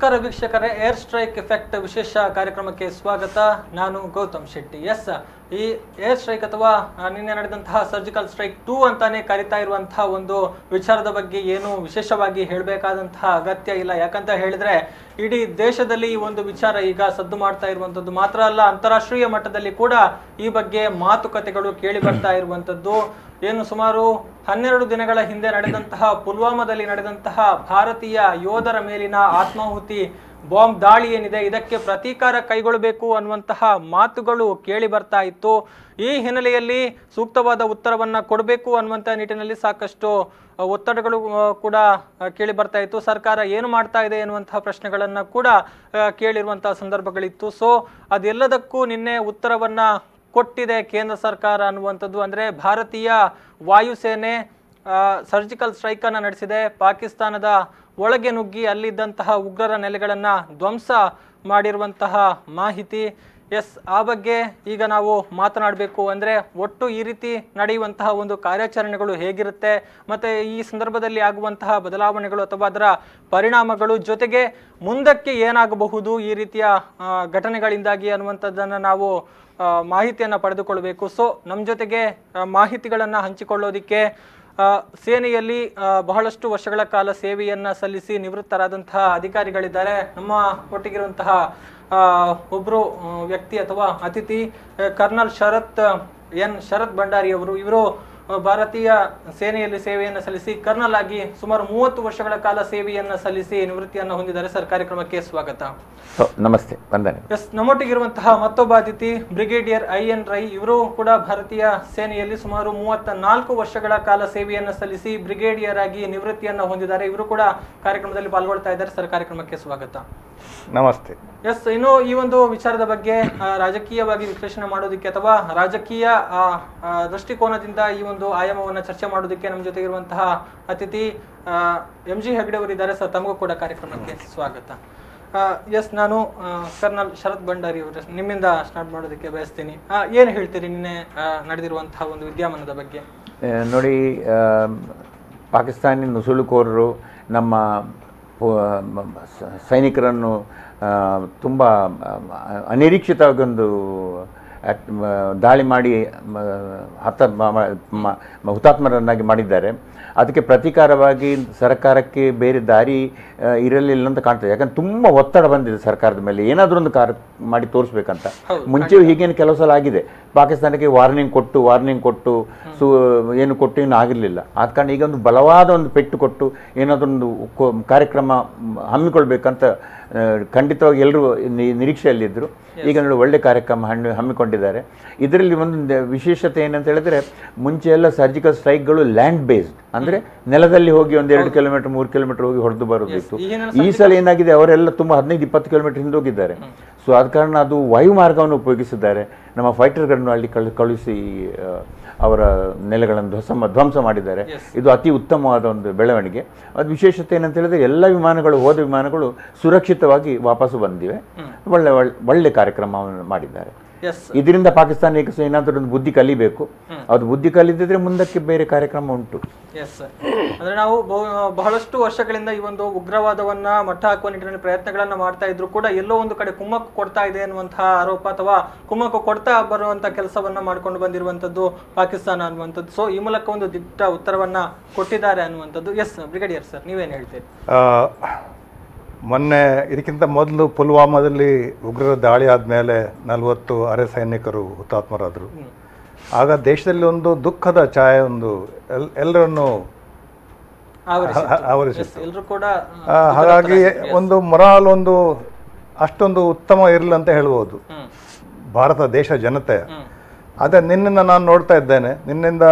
ನಮಸ್ಕಾರ ವೀಕ್ಷಕರೇ, air strike effect ವಿಶೇಷ ಕಾರ್ಯಕ್ರಮಕ್ಕೆ ಸ್ವಾಗತ. ನಾನು ಗೌತಮ್ ಶೆಟ್ಟಿ. ಎಸ್, ಈ ಏರ್ ಸ್ಟ್ರೈಕ್ ಅಥವಾ ನಿನ್ನೆ ನಡೆದಂತಹ ಸರ್ಜಿಕಲ್ ಸ್ಟ್ರೈಕ್ 2 ಅಂತಾನೆ ಕರಿತಾ ಇರುವಂತಹ ಒಂದು ವಿಚಾರದ ಬಗ್ಗೆ ಏನು ವಿಶೇಷವಾಗಿ ಹೇಳಬೇಕಾದಂತಹ ಅಗತ್ಯ ಇಲ್ಲ. ಯಾಕಂತ ಹೇಳಿದ್ರೆ ಇಡೀ ದೇಶದಲ್ಲಿ ಈ ಒಂದು ವಿಚಾರ ಈಗ ಸದ್ದು ಮಾಡ್ತಾ ಇರುವಂತದ್ದು ಮಾತ್ರ ಅಲ್ಲ, ಅಂತಾರಾಷ್ಟ್ರೀಯ ಮಟ್ಟದಲ್ಲಿ ಕೂಡ ಈ ಬಗ್ಗೆ ಮಾತುಕತೆಗಳು ಕೇಳಿ ಬರ್ತಾ ಇರುವಂತದ್ದು. ಏನು ಸುಮಾರು 12 ದಿನಗಳ ಹಿಂದೆ ನಡೆದಂತಹ ಪುಲ್ವಾಮಾದಲ್ಲಿ ನಡೆದಂತಹ ಭಾರತೀಯ ಯೋಧರ ಮೇಲಿನ ಆತ್ಮಾಹುತಿ ಬಾಂಬ್ ದಾಳಿ ಏನಿದೆ, ಇದಕ್ಕೆ ಪ್ರತೀಕಾರ ಕೈಗೊಳ್ಳಬೇಕು ಅನ್ನುವಂತಹ ಮಾತುಗಳು ಕೇಳಿ ಬರ್ತಾ ಇತ್ತು. ಈ ಹಿನ್ನೆಲೆಯಲ್ಲಿ ಸೂಕ್ತವಾದ ಉತ್ತರವನ್ನ ಕೊಡಬೇಕು ಅನ್ನುವಂಥ ನಿಟ್ಟಿನಲ್ಲಿ ಸಾಕಷ್ಟು ಒತ್ತಡಗಳು ಕೂಡ ಕೇಳಿ ಬರ್ತಾ ಇತ್ತು. ಸರ್ಕಾರ ಏನು ಮಾಡ್ತಾ ಇದೆ ಎನ್ನುವಂತಹ ಪ್ರಶ್ನೆಗಳನ್ನ ಕೂಡ ಕೇಳಿರುವಂತಹ ಸಂದರ್ಭಗಳಿತ್ತು. ಸೊ ಅದೆಲ್ಲದಕ್ಕೂ ನಿನ್ನೆ ಉತ್ತರವನ್ನ ಕೊಟ್ಟಿದೆ ಕೇಂದ್ರ ಸರ್ಕಾರ ಅನ್ನುವಂಥದ್ದು. ಅಂದರೆ ಭಾರತೀಯ ವಾಯುಸೇನೆ ಸರ್ಜಿಕಲ್ ಸ್ಟ್ರೈಕ್ ಅನ್ನು ನಡೆಸಿದೆ. ಪಾಕಿಸ್ತಾನದ ಒಳಗೆ ನುಗ್ಗಿ ಅಲ್ಲಿದ್ದಂತಹ ಉಗ್ರರ ನೆಲೆಗಳನ್ನು ಧ್ವಂಸ ಮಾಡಿರುವಂತಹ ಮಾಹಿತಿ. ಎಸ್, ಆ ಬಗ್ಗೆ ಈಗ ನಾವು ಮಾತನಾಡಬೇಕು. ಅಂದರೆ ಒಟ್ಟು ಈ ರೀತಿ ನಡೆಯುವಂತಹ ಒಂದು ಕಾರ್ಯಾಚರಣೆಗಳು ಹೇಗಿರುತ್ತೆ, ಮತ್ತು ಈ ಸಂದರ್ಭದಲ್ಲಿ ಆಗುವಂತಹ ಬದಲಾವಣೆಗಳು ಅಥವಾ ಅದರ ಪರಿಣಾಮಗಳು, ಜೊತೆಗೆ ಮುಂದಕ್ಕೆ ಏನಾಗಬಹುದು ಈ ರೀತಿಯ ಘಟನೆಗಳಿಂದಾಗಿ ಅನ್ನುವಂಥದ್ದನ್ನು ನಾವು ಮಾಹಿತಿಯನ್ನು ಪಡೆದುಕೊಳ್ಳಬೇಕು. ಸೊ ನಮ್ಮ ಜೊತೆಗೆ ಮಾಹಿತಿಗಳನ್ನು ಹಂಚಿಕೊಳ್ಳೋದಿಕ್ಕೆ ಸೇನೆಯಲ್ಲಿ ಬಹಳಷ್ಟು ವರ್ಷಗಳ ಕಾಲ ಸೇವೆಯನ್ನು ಸಲ್ಲಿಸಿ ನಿವೃತ್ತರಾದಂತಹ ಅಧಿಕಾರಿಗಳಿದ್ದಾರೆ. ನಮ್ಮ ಒಟ್ಟಿಗಿರುವಂತಹ ಒಬ್ಬರು ವ್ಯಕ್ತಿ ಅಥವಾ ಅತಿಥಿ ಕರ್ನಲ್ ಶರತ್ ಭಂಡಾರಿ ಅವರು. ಇವರು ಭಾರತೀಯ ಸೇನೆಯಲ್ಲಿ ಸೇವೆಯನ್ನು ಸಲ್ಲಿಸಿ ಕರ್ನಲ್ ಆಗಿ ಸುಮಾರು 30 ವರ್ಷಗಳ ಕಾಲ ಸೇವೆಯನ್ನು ಸಲ್ಲಿಸಿ ನಿವೃತ್ತಿಯನ್ನು ಹೊಂದಿದ್ದಾರೆ. ಸರ್, ಕಾರ್ಯಕ್ರಮಕ್ಕೆ ಸ್ವಾಗತ. ನಮಸ್ತೆ. ವಂದನೆ. ಎಸ್, ನಮ್ಮೊಟ್ಟಿಗಿರುವಂತಹ ಮತ್ತೊಬ್ಬ ಅತಿಥಿ ಬ್ರಿಗೇಡಿಯರ್ IN ರೈ. ಇವರು ಕೂಡ ಭಾರತೀಯ ಸೇನೆಯಲ್ಲಿ ಸುಮಾರು 34 ವರ್ಷಗಳ ಕಾಲ ಸೇವೆಯನ್ನು ಸಲ್ಲಿಸಿ ಬ್ರಿಗೇಡಿಯರ್ ಆಗಿ ನಿವೃತ್ತಿಯನ್ನು ಹೊಂದಿದ್ದಾರೆ. ಇವರು ಕೂಡ ಕಾರ್ಯಕ್ರಮದಲ್ಲಿ ಪಾಲ್ಗೊಳ್ತಾ ಇದ್ದಾರೆ. ಸರ್, ಕಾರ್ಯಕ್ರಮಕ್ಕೆ ಸ್ವಾಗತ. ನಮಸ್ತೆ. ಎಸ್, ಇನ್ನು ಈ ಒಂದು ವಿಚಾರದ ಬಗ್ಗೆ ರಾಜಕೀಯವಾಗಿ ವಿಶ್ಲೇಷಣೆ ಮಾಡೋದಕ್ಕೆ ಅಥವಾ ರಾಜಕೀಯ ದೃಷ್ಟಿಕೋನದಿಂದ ಈ ಒಂದು ಆಯಾಮವನ್ನು ಚರ್ಚೆ ಮಾಡೋದಕ್ಕೆ ನಮ್ಮ ಜೊತೆ ಇರುವಂತಹ ಅತಿಥಿ MG ಹೆಗ್ಡೆ ಅವರಿದ್ದಾರೆ. ಸರ್, ತಮಗೂ ಕೂಡ ಕಾರ್ಯಕ್ರಮಕ್ಕೆ ಸ್ವಾಗತ. ಎಸ್, ನಾನು ಕರ್ನಲ್ ಶರತ್ ಭಂಡಾರಿ ಅವರು ನಿಮ್ಮಿಂದ ಸ್ಟಾರ್ಟ್ ಮಾಡೋದಕ್ಕೆ ಬಯಸ್ತೀನಿ. ಏನು ಹೇಳ್ತೀರಿ ನಿನ್ನೆ ನಡೆದಿರುವಂತಹ ಒಂದು ವಿದ್ಯಮಾನದ ಬಗ್ಗೆ? ನೋಡಿ, ಪಾಕಿಸ್ತಾನಿ ನುಸುಳುಕೋರರು ನಮ್ಮ ಸೈನಿಕರನ್ನು ತುಂಬ ಅನಿರೀಕ್ಷಿತವಾಗಿ ಒಂದು ದಾಳಿ ಮಾಡಿ ಹುತಾತ್ಮರನ್ನಾಗಿ ಮಾಡಿದ್ದಾರೆ. ಅದಕ್ಕೆ ಪ್ರತೀಕಾರವಾಗಿ ಸರ್ಕಾರಕ್ಕೆ ಬೇರೆ ದಾರಿ ಇರಲಿಲ್ಲ ಅಂತ ಕಾಣ್ತದೆ. ಯಾಕಂದ್ರೆ ತುಂಬ ಒತ್ತಡ ಬಂದಿದೆ ಸರ್ಕಾರದ ಮೇಲೆ, ಏನಾದರೂ ಒಂದು ಮಾಡಿ ತೋರಿಸ್ಬೇಕಂತ. ಮುಂಚೆಯೂ ಹೀಗೇನು ಕೆಲವು ಸಲ ಆಗಿದೆ. ಪಾಕಿಸ್ತಾನಕ್ಕೆ ವಾರ್ನಿಂಗ್ ಕೊಟ್ಟು ಏನು ಕೊಟ್ಟು ಏನು ಆಗಿರಲಿಲ್ಲ. ಆದ ಕಾರಣ ಈಗ ಒಂದು ಬಲವಾದ ಒಂದು ಪೆಟ್ಟು ಕೊಟ್ಟು ಏನಾದರೂ ಒಂದು ಕಾರ್ಯಕ್ರಮ ಹಮ್ಮಿಕೊಳ್ಬೇಕಂತ ಖಂಡಿತವಾಗಿ ಎಲ್ಲರೂ ನಿರೀಕ್ಷೆಯಲ್ಲಿದ್ದರು. ಈಗ ನೋಡಿ, ಒಳ್ಳೆ ಕಾರ್ಯಕ್ರಮ ಹಮ್ಮಿಕೊಂಡಿದ್ದಾರೆ. ಇದರಲ್ಲಿ ಒಂದು ವಿಶೇಷತೆ ಏನಂತ ಹೇಳಿದ್ರೆ, ಮುಂಚೆ ಎಲ್ಲ ಸರ್ಜಿಕಲ್ ಸ್ಟ್ರೈಕ್ಗಳು ಲ್ಯಾಂಡ್ ಬೇಸ್ಡ್, ಅಂದರೆ ನೆಲದಲ್ಲಿ ಹೋಗಿ ಒಂದು 2 ಕಿಲೋಮೀಟರ್ 3 ಕಿಲೋಮೀಟರ್ ಹೋಗಿ ಹೊಡೆದು ಬರೋದಿತ್ತು. ಈ ಸಲ ಏನಾಗಿದೆ, ಅವರೆಲ್ಲ ತುಂಬ 15-20 ಕಿಲೋಮೀಟರ್ ಹಿಂದೆ ಹೋಗಿದ್ದಾರೆ. ಸೊ ಆದ ಕಾರಣ ಅದು ವಾಯು ಮಾರ್ಗವನ್ನು ಉಪಯೋಗಿಸಿದ್ದಾರೆ. ನಮ್ಮ ಫೈಟರ್ಗಳನ್ನು ಅಲ್ಲಿ ಕಳುಹಿಸಿ ಅವರ ನೆಲೆಗಳನ್ನು ಧ್ವಂಸ ಮಾಡಿದ್ದಾರೆ. ಇದು ಅತಿ ಉತ್ತಮವಾದ ಒಂದು ಬೆಳವಣಿಗೆ. ಅದು ವಿಶೇಷತೆ ಏನಂತ ಹೇಳಿದ್ರೆ, ಎಲ್ಲ ಹೋದ ವಿಮಾನಗಳು ಸುರಕ್ಷಿತವಾಗಿ ವಾಪಸ್ಸು ಬಂದಿವೆ. ಒಳ್ಳೆ ಕಾರ್ಯಕ್ರಮವನ್ನು ಮಾಡಿದ್ದಾರೆ. ಇದರಿಂದ ಪಾಕಿಸ್ತಾನ ಈಗ ಏನಾದರೂ ಒಂದು ಬುದ್ಧಿ ಕಲಿಬೇಕು. ಅದು ಬುದ್ಧಿ ಕಲಿದಿದ್ರೆ ಮುಂದಕ್ಕೆ ಬೇರೆ ಕಾರ್ಯಕ್ರಮ ಉಂಟು. ಎಸ್, ಅಂದ್ರೆ ನಾವು ಬಹಳಷ್ಟು ವರ್ಷಗಳಿಂದ ಈ ಒಂದು ಉಗ್ರವಾದವನ್ನ ಮಟ್ಟ ಹಾಕುವ ನಿಟ್ಟಿನಲ್ಲಿ ಪ್ರಯತ್ನಗಳನ್ನ ಮಾಡ್ತಾ ಇದ್ರು ಕೂಡ ಎಲ್ಲೋ ಒಂದು ಕಡೆ ಕುಮ್ಮಕ್ಕು ಕೊಡ್ತಾ ಇದೆ ಅನ್ನುವಂತಹ ಆರೋಪ ಅಥವಾ ಕುಮ್ಮಕ್ಕು ಕೊಡ್ತಾ ಬರುವಂತಹ ಕೆಲಸವನ್ನ ಮಾಡ್ಕೊಂಡು ಬಂದಿರುವಂತದ್ದು ಪಾಕಿಸ್ತಾನ ಅನ್ನುವಂಥದ್ದು. ಸೊ ಈ ಮೂಲಕ ಒಂದು ದಿಟ್ಟ ಉತ್ತರವನ್ನ ಕೊಟ್ಟಿದ್ದಾರೆ ಅನ್ನುವಂಥದ್ದು. ಎಸ್, ಬ್ರಿಗೇಡಿಯರ್ ಸರ್, ನೀವೇನು ಹೇಳ್ತೀರಿ? ಮೊನ್ನೆ ಇದಕ್ಕಿಂತ ಮೊದಲು ಪುಲ್ವಾಮಾದಲ್ಲಿ ಉಗ್ರರ ದಾಳಿ ಆದಮೇಲೆ 40 ಅರೆ ಸೈನಿಕರು ಹುತಾತ್ಮರಾದರು. ಆಗ ದೇಶದಲ್ಲಿ ಒಂದು ದುಃಖದ ಛಾಯೆ ಒಂದು ಎಲ್ಲರನ್ನು ಆವರಿಸಿತ್ತು. ಹಾಗಾಗಿ ಒಂದು ಮೊರಾಲ್ ಒಂದು ಅಷ್ಟೊಂದು ಉತ್ತಮ ಇರಲಿಲ್ಲ ಅಂತ ಹೇಳ್ಬೋದು ಭಾರತ ದೇಶ ಜನತೆ. ಅದೇ ನಿನ್ನಿಂದ ನಾನು ನೋಡ್ತಾ ಇದ್ದೇನೆ, ನಿನ್ನಿಂದ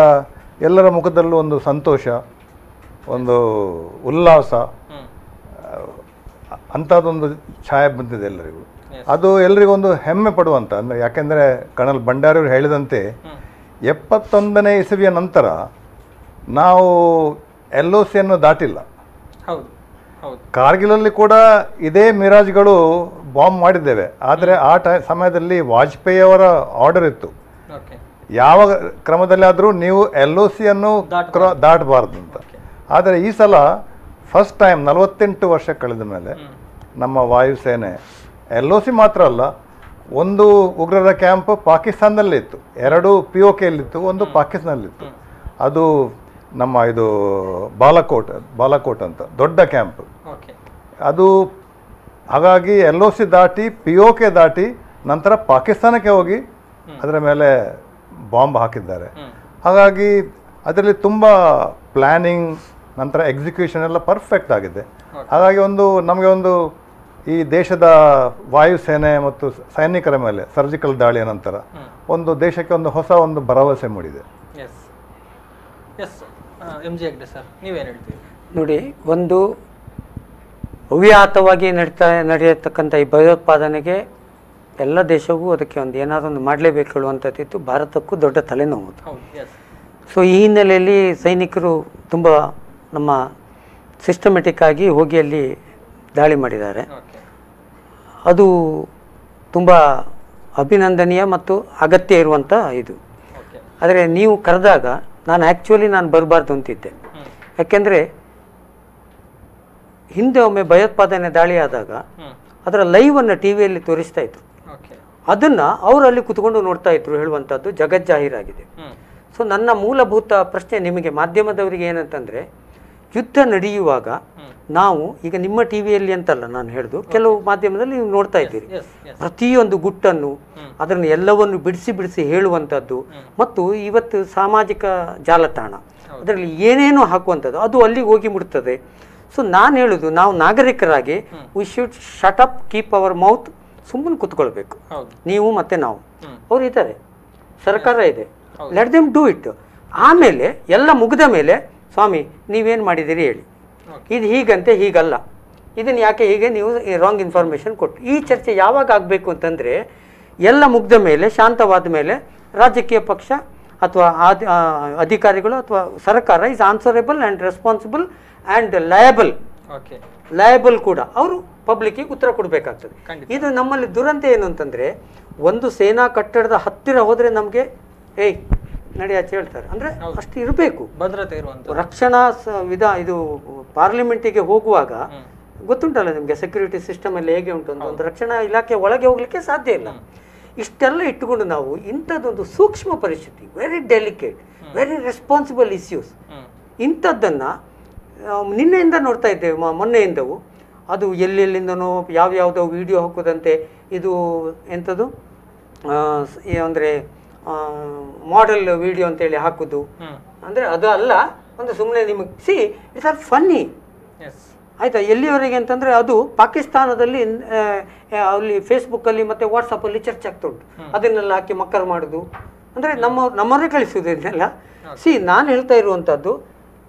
ಎಲ್ಲರ ಮುಖದಲ್ಲೂ ಒಂದು ಸಂತೋಷ, ಒಂದು ಉಲ್ಲಾಸ, ಅಂಥದ್ದೊಂದು ಛಾಯೆ ಬಂದಿದೆ ಎಲ್ಲರಿಗೂ. ಅದು ಎಲ್ಲರಿಗೊಂದು ಹೆಮ್ಮೆ ಪಡುವಂಥ. ಅಂದರೆ ಯಾಕೆಂದರೆ ಕರ್ನಲ್ ಭಂಡಾರಿ ಅವರು ಹೇಳಿದಂತೆ 71ನೇ ಇಸವಿಯ ನಂತರ ನಾವು LOCಯನ್ನು ದಾಟಿಲ್ಲ. ಕಾರ್ಗಿಲಲ್ಲಿ ಕೂಡ ಇದೇ ಮಿರಾಜ್ಗಳು ಬಾಂಬ್ ಮಾಡಿದ್ದೇವೆ. ಆದರೆ ಆ ಸಮಯದಲ್ಲಿ ವಾಜಪೇಯಿ ಅವರ ಆರ್ಡರ್ ಇತ್ತು, ಯಾವ ಕ್ರಮದಲ್ಲಿ ಆದರೂ ನೀವು LOCಯನ್ನು ದಾಟಬಾರ್ದು ಅಂತ. ಆದರೆ ಈ ಸಲ ಫಸ್ಟ್ ಟೈಮ್ 48 ವರ್ಷ ಕಳೆದ ಮೇಲೆ ನಮ್ಮ ವಾಯುಸೇನೆ LOC ಮಾತ್ರ ಅಲ್ಲ, ಒಂದು ಉಗ್ರರ ಕ್ಯಾಂಪ್ ಪಾಕಿಸ್ತಾನದಲ್ಲೇ ಇತ್ತು, 2 POK ಯಲ್ಲಿತ್ತು, ಒಂದು ಪಾಕಿಸ್ತಾನದಲ್ಲಿತ್ತು. ಅದು ನಮ್ಮ ಇದು ಬಾಲಾಕೋಟ್ ಅಂತ ದೊಡ್ಡ ಕ್ಯಾಂಪ್ ಅದು. ಹಾಗಾಗಿ LOC ದಾಟಿ POK ದಾಟಿ ನಂತರ ಪಾಕಿಸ್ತಾನಕ್ಕೆ ಹೋಗಿ ಅದರ ಮೇಲೆ ಬಾಂಬ್ ಹಾಕಿದ್ದಾರೆ. ಹಾಗಾಗಿ ಅದರಲ್ಲಿ ತುಂಬ ಪ್ಲ್ಯಾನಿಂಗ್ ನಂತರ ಎಕ್ಸಿಕ್ಯೂಷನ್ ಎಲ್ಲ ಪರ್ಫೆಕ್ಟ್ ಆಗಿದೆ. ಹಾಗಾಗಿ ನಮಗೆ ಈ ದೇಶದ ವಾಯುಸೇನೆ ಮತ್ತು ಸೈನಿಕರ ಮೇಲೆ ಸರ್ಜಿಕಲ್ ದಾಳಿಯ ನಂತರ ದೇಶಕ್ಕೆ ಹೊಸ ಭರವಸೆ ಮೂಡಿದೆ. ನೋಡಿ, ಒಂದು ಅವ್ಯಾಹತವಾಗಿ ನಡೆಯತಕ್ಕಂಥ ಈ ಭಯೋತ್ಪಾದನೆಗೆ ಎಲ್ಲ ದೇಶವೂ ಅದಕ್ಕೆ ಏನಾದರೂ ಒಂದು ಮಾಡಲೇಬೇಕು ಹೇಳುವಂಥದ್ದಿತ್ತು. ಭಾರತಕ್ಕೂ ದೊಡ್ಡ ತಲೆನೋವು. ಸೊ ಈ ಹಿನ್ನೆಲೆಯಲ್ಲಿ ಸೈನಿಕರು ತುಂಬ ನಮ್ಮ ಸಿಸ್ಟಮೆಟಿಕ್ ಆಗಿ ಹೋಗಿ ಅಲ್ಲಿ ದಾಳಿ ಮಾಡಿದ್ದಾರೆ. ಅದು ತುಂಬ ಅಭಿನಂದನೀಯ ಮತ್ತು ಅಗತ್ಯ ಇರುವಂಥ ಇದು. ಆದರೆ ನೀವು ಕರೆದಾಗ ನಾನು ಬರಬಾರ್ದು ಅಂತಿದ್ದೆ. ಯಾಕೆಂದರೆ ಹಿಂದೆ ಒಮ್ಮೆ ಭಯೋತ್ಪಾದನೆ ದಾಳಿ ಆದಾಗ ಅದರ ಲೈವನ್ನು ಟಿ ವಿಯಲ್ಲಿ ತೋರಿಸ್ತಾ ಇದ್ರು. ಅದನ್ನು ಅವರು ಅಲ್ಲಿ ಕುತ್ಕೊಂಡು ನೋಡ್ತಾ ಇದ್ರು ಹೇಳುವಂಥದ್ದು ಜಗಜ್ಜಾಹೀರಾಗಿದೆ. ಸೊ ನನ್ನ ಮೂಲಭೂತ ಪ್ರಶ್ನೆ ನಿಮಗೆ ಮಾಧ್ಯಮದವರಿಗೆ ಏನಂತಂದರೆ, ಯುದ್ಧ ನಡೆಯುವಾಗ ನಾವು ಈಗ ನಿಮ್ಮ ಟಿ ವಿಯಲ್ಲಿ ಅಂತಲ್ಲ ನಾನು ಹೇಳುದು, ಕೆಲವು ಮಾಧ್ಯಮದಲ್ಲಿ ನೀವು ನೋಡ್ತಾ ಇದ್ದೀರಿ, ಪ್ರತಿಯೊಂದು ಗುಟ್ಟನ್ನು ಅದನ್ನು ಎಲ್ಲವನ್ನು ಬಿಡಿಸಿ ಹೇಳುವಂಥದ್ದು ಮತ್ತು ಇವತ್ತು ಸಾಮಾಜಿಕ ಜಾಲತಾಣ ಅದರಲ್ಲಿ ಏನೇನು ಹಾಕುವಂಥದ್ದು ಅದು ಅಲ್ಲಿಗೆ ಹೋಗಿ ಮುಡ್ತದೆ. ಸೊ ನಾನು ಹೇಳುದು, ನಾವು ನಾಗರಿಕರಾಗಿ we should shut up, keep our mouth, ಸುಮ್ಮನೆ ಕೂತ್ಕೊಳ್ಬೇಕು. ನೀವು ಮತ್ತೆ ನಾವು, ಅವ್ರು ಇದ್ದಾರೆ, ಸರ್ಕಾರ ಇದೆ, ಲೆಟ್ ದೆಮ್ ಡೂ ಇಟ್. ಆಮೇಲೆ ಎಲ್ಲ ಮುಗಿದ ಮೇಲೆ ಸ್ವಾಮಿ ನೀವೇನು ಮಾಡಿದ್ದೀರಿ ಹೇಳಿ, ಇದು ಹೀಗಂತೆ ಹೀಗಲ್ಲ, ಇದನ್ನು ಯಾಕೆ ಹೀಗೆ ನೀವು ರಾಂಗ್ ಇನ್ಫಾರ್ಮೇಷನ್ ಕೊಟ್ಟು. ಈ ಚರ್ಚೆ ಯಾವಾಗ ಆಗಬೇಕು ಅಂತಂದರೆ, ಎಲ್ಲ ಮುಗ್ದ ಮೇಲೆ, ಶಾಂತವಾದ ಮೇಲೆ ರಾಜಕೀಯ ಪಕ್ಷ ಅಥವಾ ಅಧಿಕಾರಿಗಳು ಅಥವಾ ಸರ್ಕಾರ is answerable and responsible and liable ಕೂಡ ಅವರು ಪಬ್ಲಿಕ್ಕಿಗೆ ಉತ್ತರ ಕೊಡಬೇಕಾಗ್ತದೆ. ಇದು ನಮ್ಮಲ್ಲಿ ದುರಂತ ಏನು ಅಂತಂದರೆ, ಒಂದು ಸೇನಾ ಕಟ್ಟಡದ ಹತ್ತಿರ ಹೋದರೆ ನಮಗೆ ಏಯ್ ನಡಿ ಆಚೆ ಹೇಳ್ತಾರೆ. ಅಂದರೆ ಅಷ್ಟು ಇರಬೇಕು ಭದ್ರತೆ ಇರುವಂಥ ರಕ್ಷಣಾ ಇದು ಪಾರ್ಲಿಮೆಂಟಿಗೆ ಹೋಗುವಾಗ ಗೊತ್ತುಂಟಲ್ಲ ನಿಮಗೆ, ಸೆಕ್ಯೂರಿಟಿ ಸಿಸ್ಟಮ್ ಎಲ್ಲ ಹೇಗೆ ಉಂಟು ಅಂತ. ಒಂದು ರಕ್ಷಣಾ ಇಲಾಖೆ ಒಳಗೆ ಹೋಗ್ಲಿಕ್ಕೆ ಸಾಧ್ಯ ಇಲ್ಲ. ಇಷ್ಟೆಲ್ಲ ಇಟ್ಟುಕೊಂಡು ನಾವು ಇಂಥದ್ದೊಂದು ಸೂಕ್ಷ್ಮ ಪರಿಸ್ಥಿತಿ, very delicate, very responsible issues, ಇಂಥದ್ದನ್ನು ನಿನ್ನೆಯಿಂದ ನೋಡ್ತಾ ಇದ್ದೇವೆ, ಮೊನ್ನೆಯಿಂದವು. ಅದು ಎಲ್ಲೆಲ್ಲಿಂದನೋ ಯಾವ್ಯಾವುದೋ ವಿಡಿಯೋ ಹಾಕೋದಂತೆ, ಇದು ಎಂಥದ್ದು ಅಂದರೆ ಮಾಡೆಲ್ ವಿಡಿಯೋ ಅಂತೇಳಿ ಹಾಕೋದು. ಅಂದರೆ ಅದು ಅಲ್ಲ, ಒಂದು ಸುಮ್ಮನೆ ನಿಮಗೆ ಇಟ್ಸ್ ಆರ್ ಫನ್ನಿ ಆಯಿತಾ. ಎಲ್ಲಿವರೆಗೆ ಅಂತಂದರೆ ಅದು ಪಾಕಿಸ್ತಾನದಲ್ಲಿ ಅಲ್ಲಿ ಫೇಸ್ಬುಕ್ಕಲ್ಲಿ ಮತ್ತು ವಾಟ್ಸಪ್ಪಲ್ಲಿ ಚರ್ಚೆ ಆಗ್ತಾ ಉಂಟು. ಅದನ್ನೆಲ್ಲ ಹಾಕಿ ಮಕ್ಕಳು ಮಾಡೋದು, ಅಂದರೆ ನಮ್ಮವರೇ ಕಳಿಸೋದು ಇದನ್ನೆಲ್ಲ. ನಾನು ಹೇಳ್ತಾ ಇರುವಂಥದ್ದು,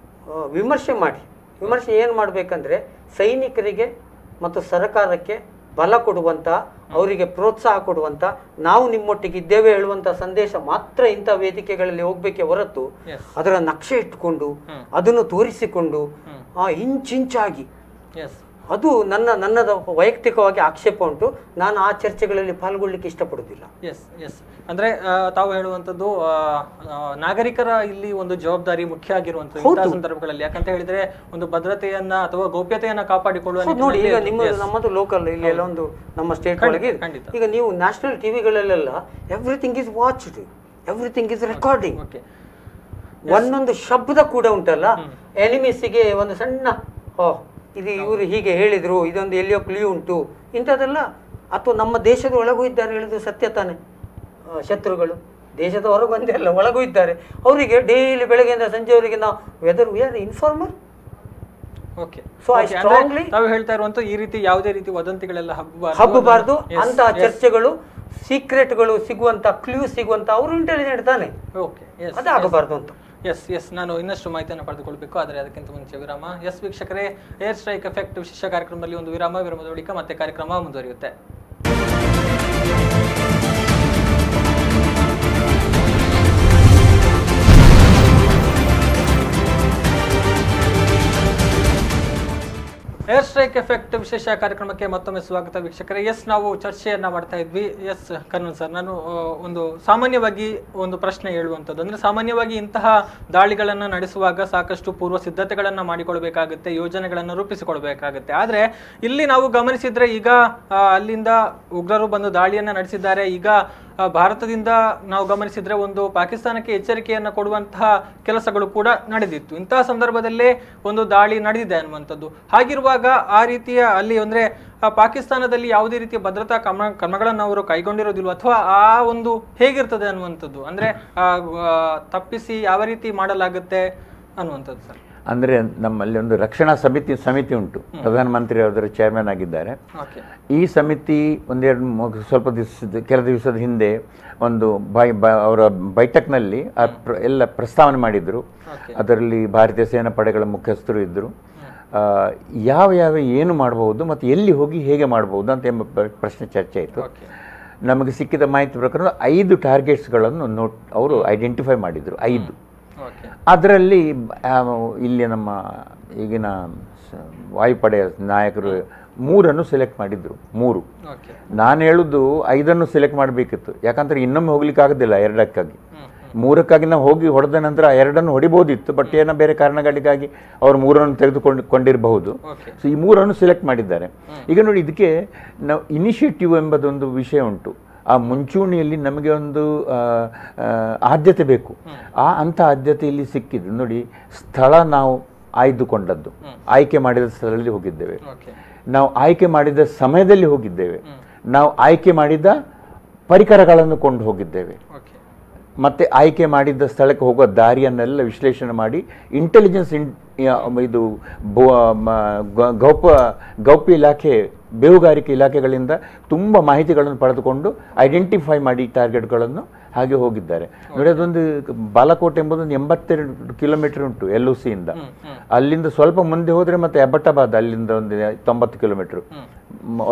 ವಿಮರ್ಶೆ ಮಾಡಿ. ವಿಮರ್ಶೆ ಏನು ಮಾಡಬೇಕಂದ್ರೆ, ಸೈನಿಕರಿಗೆ ಮತ್ತು ಸರ್ಕಾರಕ್ಕೆ ಬಲ ಕೊಡುವಂಥ, ಅವರಿಗೆ ಪ್ರೋತ್ಸಾಹ ಕೊಡುವಂಥ, ನಾವು ನಿಮ್ಮೊಟ್ಟಿಗೆ ಇದ್ದೇವೆ ಹೇಳುವಂಥ ಸಂದೇಶ ಮಾತ್ರ ಇಂಥ ವೇದಿಕೆಗಳಲ್ಲಿ ಹೋಗ್ಬೇಕೇ ಹೊರತು ಅದರ ನಕ್ಷೆ ಇಟ್ಟುಕೊಂಡು ಅದನ್ನು ತೋರಿಸಿಕೊಂಡು ಇಂಚಾಗಿ ಅದು ನನ್ನದ ವೈಯಕ್ತಿಕವಾಗಿ ಆಕ್ಷೇಪ ಉಂಟು. ನಾನು ಆ ಚರ್ಚೆಗಳಲ್ಲಿ ಪಾಲ್ಗೊಳ್ಳಿಕ್ಕೆ ಇಷ್ಟಪಡುವುದಿಲ್ಲ. ಅಂದ್ರೆ ತಾವು ಹೇಳುವಂಥದ್ದು ನಾಗರಿಕರ ಇಲ್ಲಿ ಒಂದು ಜವಾಬ್ದಾರಿ ಮುಖ್ಯ ಆಗಿರುವಂಥದ್ದು ಇಂಥ ಸಂದರ್ಭಗಳಲ್ಲಿ. ಯಾಕಂತ ಹೇಳಿದ್ರೆ ಒಂದು ಭದ್ರತೆಯನ್ನ ಅಥವಾ ಗೌಪ್ಯತೆಯನ್ನ ಕಾಪಾಡಿಕೊಳ್ಳುವ ನೋಡಿ, ಈಗ ನಮ್ಮದು ಲೋಕಲ್ ಇಲ್ಲಿ ಎಲ್ಲ ಒಂದು ನಮ್ಮ ಸ್ಟೇಟ್ ಒಳಗೆ ಈಗ ನೀವು ನ್ಯಾಷನಲ್ ಟಿವಿಗಳಲ್ಲೆಲ್ಲ everything is watched, everything is recording. ಒಂದೊಂದು ಶಬ್ದ ಕೂಡ ಉಂಟಲ್ಲ, ಎನಿಮೀಸಿಗೆ ಒಂದು ಸಣ್ಣ ಇದು ಇವರು ಹೀಗೆ ಹೇಳಿದ್ರು, ಇದೊಂದು ಎಲ್ಲಿಯೋ ಕ್ಲೂ ಉಂಟು, ಇಂಥದ್ದೆಲ್ಲ. ಅಥವಾ ನಮ್ಮ ದೇಶದ ಒಳಗೂ ಇದ್ದಾರೆ ಹೇಳಿದ್ರು ಸತ್ಯ ತಾನೆ. ಶತ್ರುಗಳು ದೇಶದ ಹೊರಗೆ ಒಂದೇ ಅಲ್ಲ, ಒಳಗೂ ಇದ್ದಾರೆ. ಅವರಿಗೆ ಡೈಲಿ ಬೆಳಗ್ಗೆಯಿಂದ ಸಂಜೆವರೆಗೆ ನಾವು whether we are informer. Okay, so I strongly ತಾವು ಹೇಳ್ತಾ ಇರುವಂತ ಈ ರೀತಿ ಯಾವುದೇ ರೀತಿ ವದಂತಿಗಳೆಲ್ಲ ಹಬ್ಬಬಾರ್ದು. ಅಂತಹ ಚರ್ಚೆಗಳು, ಸೀಕ್ರೆಟ್ಗಳು ಸಿಗುವಂತ, ಕ್ಲೂ ಸಿಗುವಂತ ಅವರು ಇಂಟೆಲಿಜೆಂಟ್ ತಾನೆ. ಓಕೆ, ಅದು ಆಗಬಾರ್ದು ಅಂತ. ಎಸ್ ನಾನು ಇನ್ನಷ್ಟು ಮಾಹಿತಿಯನ್ನು ಪಡೆದುಕೊಳ್ಬೇಕು, ಆದರೆ ಅದಕ್ಕಿಂತ ಮುಂಚೆ ವಿರಾಮ. ವೀಕ್ಷಕರೇ, ಏರ್ ಸ್ಟ್ರೈಕ್ ಎಫೆಕ್ಟ್ ವಿಶೇಷ ಕಾರ್ಯಕ್ರಮದಲ್ಲಿ ಒಂದು ವಿರಾಮದ ಬಳಿಕ ಮತ್ತೆ ಕಾರ್ಯಕ್ರಮ ಮುಂದುವರಿಯುತ್ತೆ. ಏರ್ ಸ್ಟ್ರೈಕ್ ಎಫೆಕ್ಟ್ ವಿಶೇಷ ಕಾರ್ಯಕ್ರಮಕ್ಕೆ ಮತ್ತೊಮ್ಮೆ ಸ್ವಾಗತ ವೀಕ್ಷಕರೇ. ನಾವು ಚರ್ಚೆಯನ್ನ ಮಾಡ್ತಾ ಇದ್ವಿ. ಕರ್ನಲ್ ಸರ್, ನಾನು ಒಂದು ಸಾಮಾನ್ಯವಾಗಿ ಒಂದು ಪ್ರಶ್ನೆ ಹೇಳುವಂಥದ್ದು ಅಂದ್ರೆ, ಸಾಮಾನ್ಯವಾಗಿ ಇಂತಹ ದಾಳಿಗಳನ್ನು ನಡೆಸುವಾಗ ಸಾಕಷ್ಟು ಪೂರ್ವ ಸಿದ್ಧತೆಗಳನ್ನ ಮಾಡಿಕೊಳ್ಬೇಕಾಗುತ್ತೆ, ಯೋಜನೆಗಳನ್ನು ರೂಪಿಸಿಕೊಳ್ಬೇಕಾಗುತ್ತೆ. ಆದ್ರೆ ಇಲ್ಲಿ ನಾವು ಗಮನಿಸಿದ್ರೆ ಈಗ ಅಲ್ಲಿಂದ ಉಗ್ರರು ಬಂದು ದಾಳಿಯನ್ನ ನಡೆಸಿದ್ದಾರೆ. ಈಗ ಭಾರತದಿಂದ ನಾವು ಗಮನಿಸಿದ್ರೆ ಒಂದು ಪಾಕಿಸ್ತಾನಕ್ಕೆ ಎಚ್ಚರಿಕೆಯನ್ನು ಕೊಡುವಂತಹ ಕೆಲಸಗಳು ಕೂಡ ನಡೆದಿತ್ತು. ಇಂತಹ ಸಂದರ್ಭದಲ್ಲೇ ಒಂದು ದಾಳಿ ನಡೆದಿದೆ ಅನ್ನುವಂಥದ್ದು. ಹಾಗಿರುವಾಗ ಆ ರೀತಿಯ ಅಲ್ಲಿ ಅಂದ್ರೆ ಪಾಕಿಸ್ತಾನದಲ್ಲಿ ಯಾವುದೇ ರೀತಿಯ ಭದ್ರತಾ ಕ್ರಮಗಳನ್ನು ಅವರು ಕೈಗೊಂಡಿರೋದಿಲ್ಲ, ಅಥವಾ ಆ ಒಂದು ಹೇಗಿರ್ತದೆ ಅನ್ನುವಂಥದ್ದು, ಅಂದ್ರೆ ತಪ್ಪಿಸಿ ಯಾವ ರೀತಿ ಮಾಡಲಾಗುತ್ತೆ ಅನ್ನುವಂಥದ್ದು ಸರ್. ಅಂದರೆ ನಮ್ಮಲ್ಲಿ ಒಂದು ರಕ್ಷಣಾ ಸಮಿತಿ ಉಂಟು. ಪ್ರಧಾನಮಂತ್ರಿ ಅದರ ಚೇರ್ಮನ್ ಆಗಿದ್ದಾರೆ. ಈ ಸಮಿತಿ ಸ್ವಲ್ಪ ಕೆಲ ದಿವಸದ ಹಿಂದೆ ಒಂದು ಅವರ ಬೈಠಕ್ನಲ್ಲಿ ಎಲ್ಲ ಪ್ರಸ್ತಾವನೆ ಮಾಡಿದ್ರು. ಅದರಲ್ಲಿ ಭಾರತೀಯ ಸೇನಾ ಪಡೆಗಳ ಮುಖ್ಯಸ್ಥರು ಇದ್ದರು. ಯಾವ ಏನು ಮಾಡಬಹುದು ಮತ್ತು ಎಲ್ಲಿ ಹೋಗಿ ಹೇಗೆ ಮಾಡಬಹುದು ಅಂತ ಎಂಬ ಪ್ರಶ್ನೆ ಚರ್ಚೆ ಆಯಿತು. ನಮಗೆ ಸಿಕ್ಕಿದ ಮಾಹಿತಿ ಪ್ರಕಾರ 5 ಟಾರ್ಗೆಟ್ಸ್ಗಳನ್ನು ಅವರು ಐಡೆಂಟಿಫೈ ಮಾಡಿದರು. 5 ಅದರಲ್ಲಿ ಇಲ್ಲಿ ನಮ್ಮ ಈಗಿನ ವಾಯುಪಡೆಯ ನಾಯಕರು 3 ಸೆಲೆಕ್ಟ್ ಮಾಡಿದ್ರು. 3 ನಾನು ಹೇಳುದು 5 ಸೆಲೆಕ್ಟ್ ಮಾಡಬೇಕಿತ್ತು. ಯಾಕಂದ್ರೆ ಇನ್ನೊಮ್ಮೆ ಹೋಗ್ಲಿಕ್ಕೆ ಆಗೋದಿಲ್ಲ 2ಕ್ಕಾಗಿ. 3ಕ್ಕಾಗಿ ನಾವು ಹೋಗಿ ಹೊಡೆದ ನಂತರ 2 ಹೊಡಿಬೋದಿತ್ತು. ಬಟ್ ಏನೋ ಬೇರೆ ಕಾರಣಗಳಿಗಾಗಿ ಅವರು 3 ತೆಗೆದುಕೊಂಡಿರಬಹುದು. ಸೊ ಈ 3 ಸೆಲೆಕ್ಟ್ ಮಾಡಿದ್ದಾರೆ. ಈಗ ನೋಡಿ, ಇದಕ್ಕೆ ನಾವು ಇನಿಷಿಯೇಟಿವ್ ಎಂಬುದೊಂದು ವಿಷಯ ಉಂಟು. ಆ ಮುಂಚೂಣಿಯಲ್ಲಿ ನಮಗೆ ಒಂದು ಆದ್ಯತೆ ಬೇಕು. ಅಂಥ ಆದ್ಯತೆ ಇಲ್ಲಿ ಸಿಕ್ಕಿದ್ದು. ನೋಡಿ, ಸ್ಥಳ ನಾವು ಆಯ್ದುಕೊಂಡದ್ದು, ಆಯ್ಕೆ ಮಾಡಿದ ಸ್ಥಳದಲ್ಲಿ ಹೋಗಿದ್ದೇವೆ. ನಾವು ಆಯ್ಕೆ ಮಾಡಿದ ಸಮಯದಲ್ಲಿ ಹೋಗಿದ್ದೇವೆ. ನಾವು ಆಯ್ಕೆ ಮಾಡಿದ ಪರಿಕರಗಳನ್ನು ಕೊಂಡು ಹೋಗಿದ್ದೇವೆ. ಮತ್ತೆ ಆಯ್ಕೆ ಮಾಡಿದ್ದ ಸ್ಥಳಕ್ಕೆ ಹೋಗುವ ದಾರಿಯನ್ನೆಲ್ಲ ವಿಶ್ಲೇಷಣೆ ಮಾಡಿ ಇಂಟೆಲಿಜೆನ್ಸ್ ಇದು ಗೌಪ್ಯ ಇಲಾಖೆ, ಬೇಹುಗಾರಿಕೆ ಇಲಾಖೆಗಳಿಂದ ತುಂಬ ಮಾಹಿತಿಗಳನ್ನು ಪಡೆದುಕೊಂಡು ಐಡೆಂಟಿಫೈ ಮಾಡಿ ಟಾರ್ಗೆಟ್ಗಳನ್ನು ಹಾಗೆ ಹೋಗಿದ್ದಾರೆ. ನೋಡಿ, ಅದೊಂದು ಬಾಲಕೋಟೆ ಎಂಬುದೊಂದು 82 ಕಿಲೋಮೀಟರ್ ಉಂಟು LOC ಇಂದ. ಅಲ್ಲಿಂದ ಸ್ವಲ್ಪ ಮುಂದೆ ಹೋದರೆ ಮತ್ತೆ ಅಬ್ಬಟಾಬಾದ್, ಅಲ್ಲಿಂದ ಒಂದು 90 ಕಿಲೋಮೀಟರ್.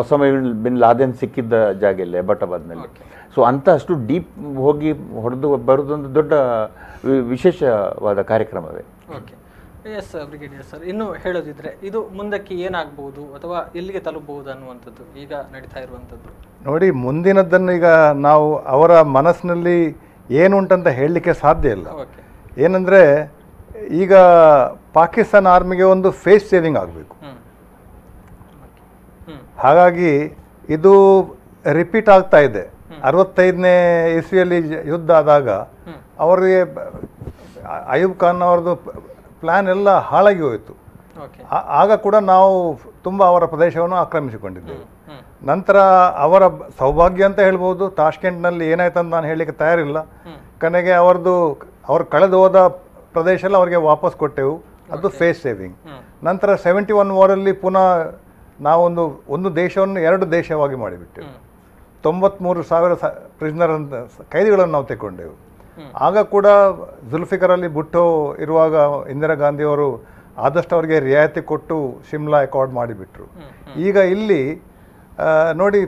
ಒಸಾಮಾ ಬಿನ್ ಲಾದೆನ್ ಸಿಕ್ಕಿದ್ದ ಜಾಗ ಇಲ್ಲ ಅಬ್ಬಟಾಬಾದ್ನಲ್ಲಿ. ಸೊ ಅಂತ ಅಷ್ಟು ಡೀಪ್ ಹೋಗಿ ಹೊಡೆದು ಬರೋದೊಂದು ದೊಡ್ಡ ವಿಶೇಷವಾದ ಕಾರ್ಯಕ್ರಮವೇ. ಎಸ್ ಬ್ರಿಗೇಡಿಯರ್ ಸರ್, ಇನ್ನು ಹೇಳೋದಿದ್ರೆ ಇದು ಮುಂದಕ್ಕೆ ಏನಾಗಬಹುದು ಅಥವಾ ಎಲ್ಲಿಗೆ ತಲುಪಬಹುದು ಅನ್ನುವಂಥದ್ದು ಈಗ ನಡೀತಾ ಇರುವಂಥದ್ದು? ನೋಡಿ, ಮುಂದಿನದ್ದನ್ನು ಈಗ ನಾವು ಅವರ ಮನಸ್ಸಿನಲ್ಲಿ ಏನುಂಟಂತ ಹೇಳಲಿಕ್ಕೆ ಸಾಧ್ಯ ಇಲ್ಲ. ಏನಂದರೆ, ಈಗ ಪಾಕಿಸ್ತಾನ ಆರ್ಮಿಗೆ ಒಂದು ಫೇಸ್ ಸೇವಿಂಗ್ ಆಗಬೇಕು. ಹಾಗಾಗಿ ಇದು ರಿಪೀಟ್ ಆಗ್ತಾ ಇದೆ. 65ನೇ ಇಸ್ವಿಯಲ್ಲಿ ಯುದ್ಧ ಆದಾಗ ಅವರಿಗೆ ಅಯೂಬ್ ಖಾನ್ ಅವ್ರದ್ದು ಪ್ಲ್ಯಾನ್ ಎಲ್ಲ ಹಾಳಾಗಿ ಹೋಯಿತು. ಆಗ ಕೂಡ ನಾವು ತುಂಬ ಅವರ ಪ್ರದೇಶವನ್ನು ಆಕ್ರಮಿಸಿಕೊಂಡಿದ್ದೆವು. ನಂತರ ಅವರ ಸೌಭಾಗ್ಯ ಅಂತ ಹೇಳ್ಬೋದು, ತಾಷ್ಕೆಂಟ್ನಲ್ಲಿ ಏನಾಯ್ತು ಅಂತ ನಾನು ಹೇಳಲಿಕ್ಕೆ ತಯಾರಿಲ್ಲ. ಕೊನೆಗೆ ಅವರು ಕಳೆದು ಹೋದ ಪ್ರದೇಶ ಎಲ್ಲ ಅವರಿಗೆ ವಾಪಸ್ ಕೊಟ್ಟೆವು. ಅದು ಫೇಸ್ ಸೇವಿಂಗ್. ನಂತರ 71 ವಾರಲ್ಲಿ ಪುನಃ ನಾವೊಂದು ಒಂದು ದೇಶವನ್ನು 2 ದೇಶವಾಗಿ ಮಾಡಿಬಿಟ್ಟೆವು. 93,000 ಪ್ರಿಸ್ನರ್ ಅಂತ ಕೈದಿಗಳನ್ನು ನಾವು ತೆಗೊಂಡೆವು. ಆಗ ಕೂಡ ಜುಲ್ಫಿಕರ್ ಅಲಿ ಭುಟ್ಟೋ ಇರುವಾಗ ಇಂದಿರಾ ಗಾಂಧಿಯವರು ಆದಷ್ಟು ಅವರಿಗೆ ರಿಯಾಯಿತಿ ಕೊಟ್ಟು ಶಿಮ್ಲಾ ಅಕಾರ್ಡ್ ಮಾಡಿಬಿಟ್ರು. ಈಗ ಇಲ್ಲಿ ನೋಡಿ,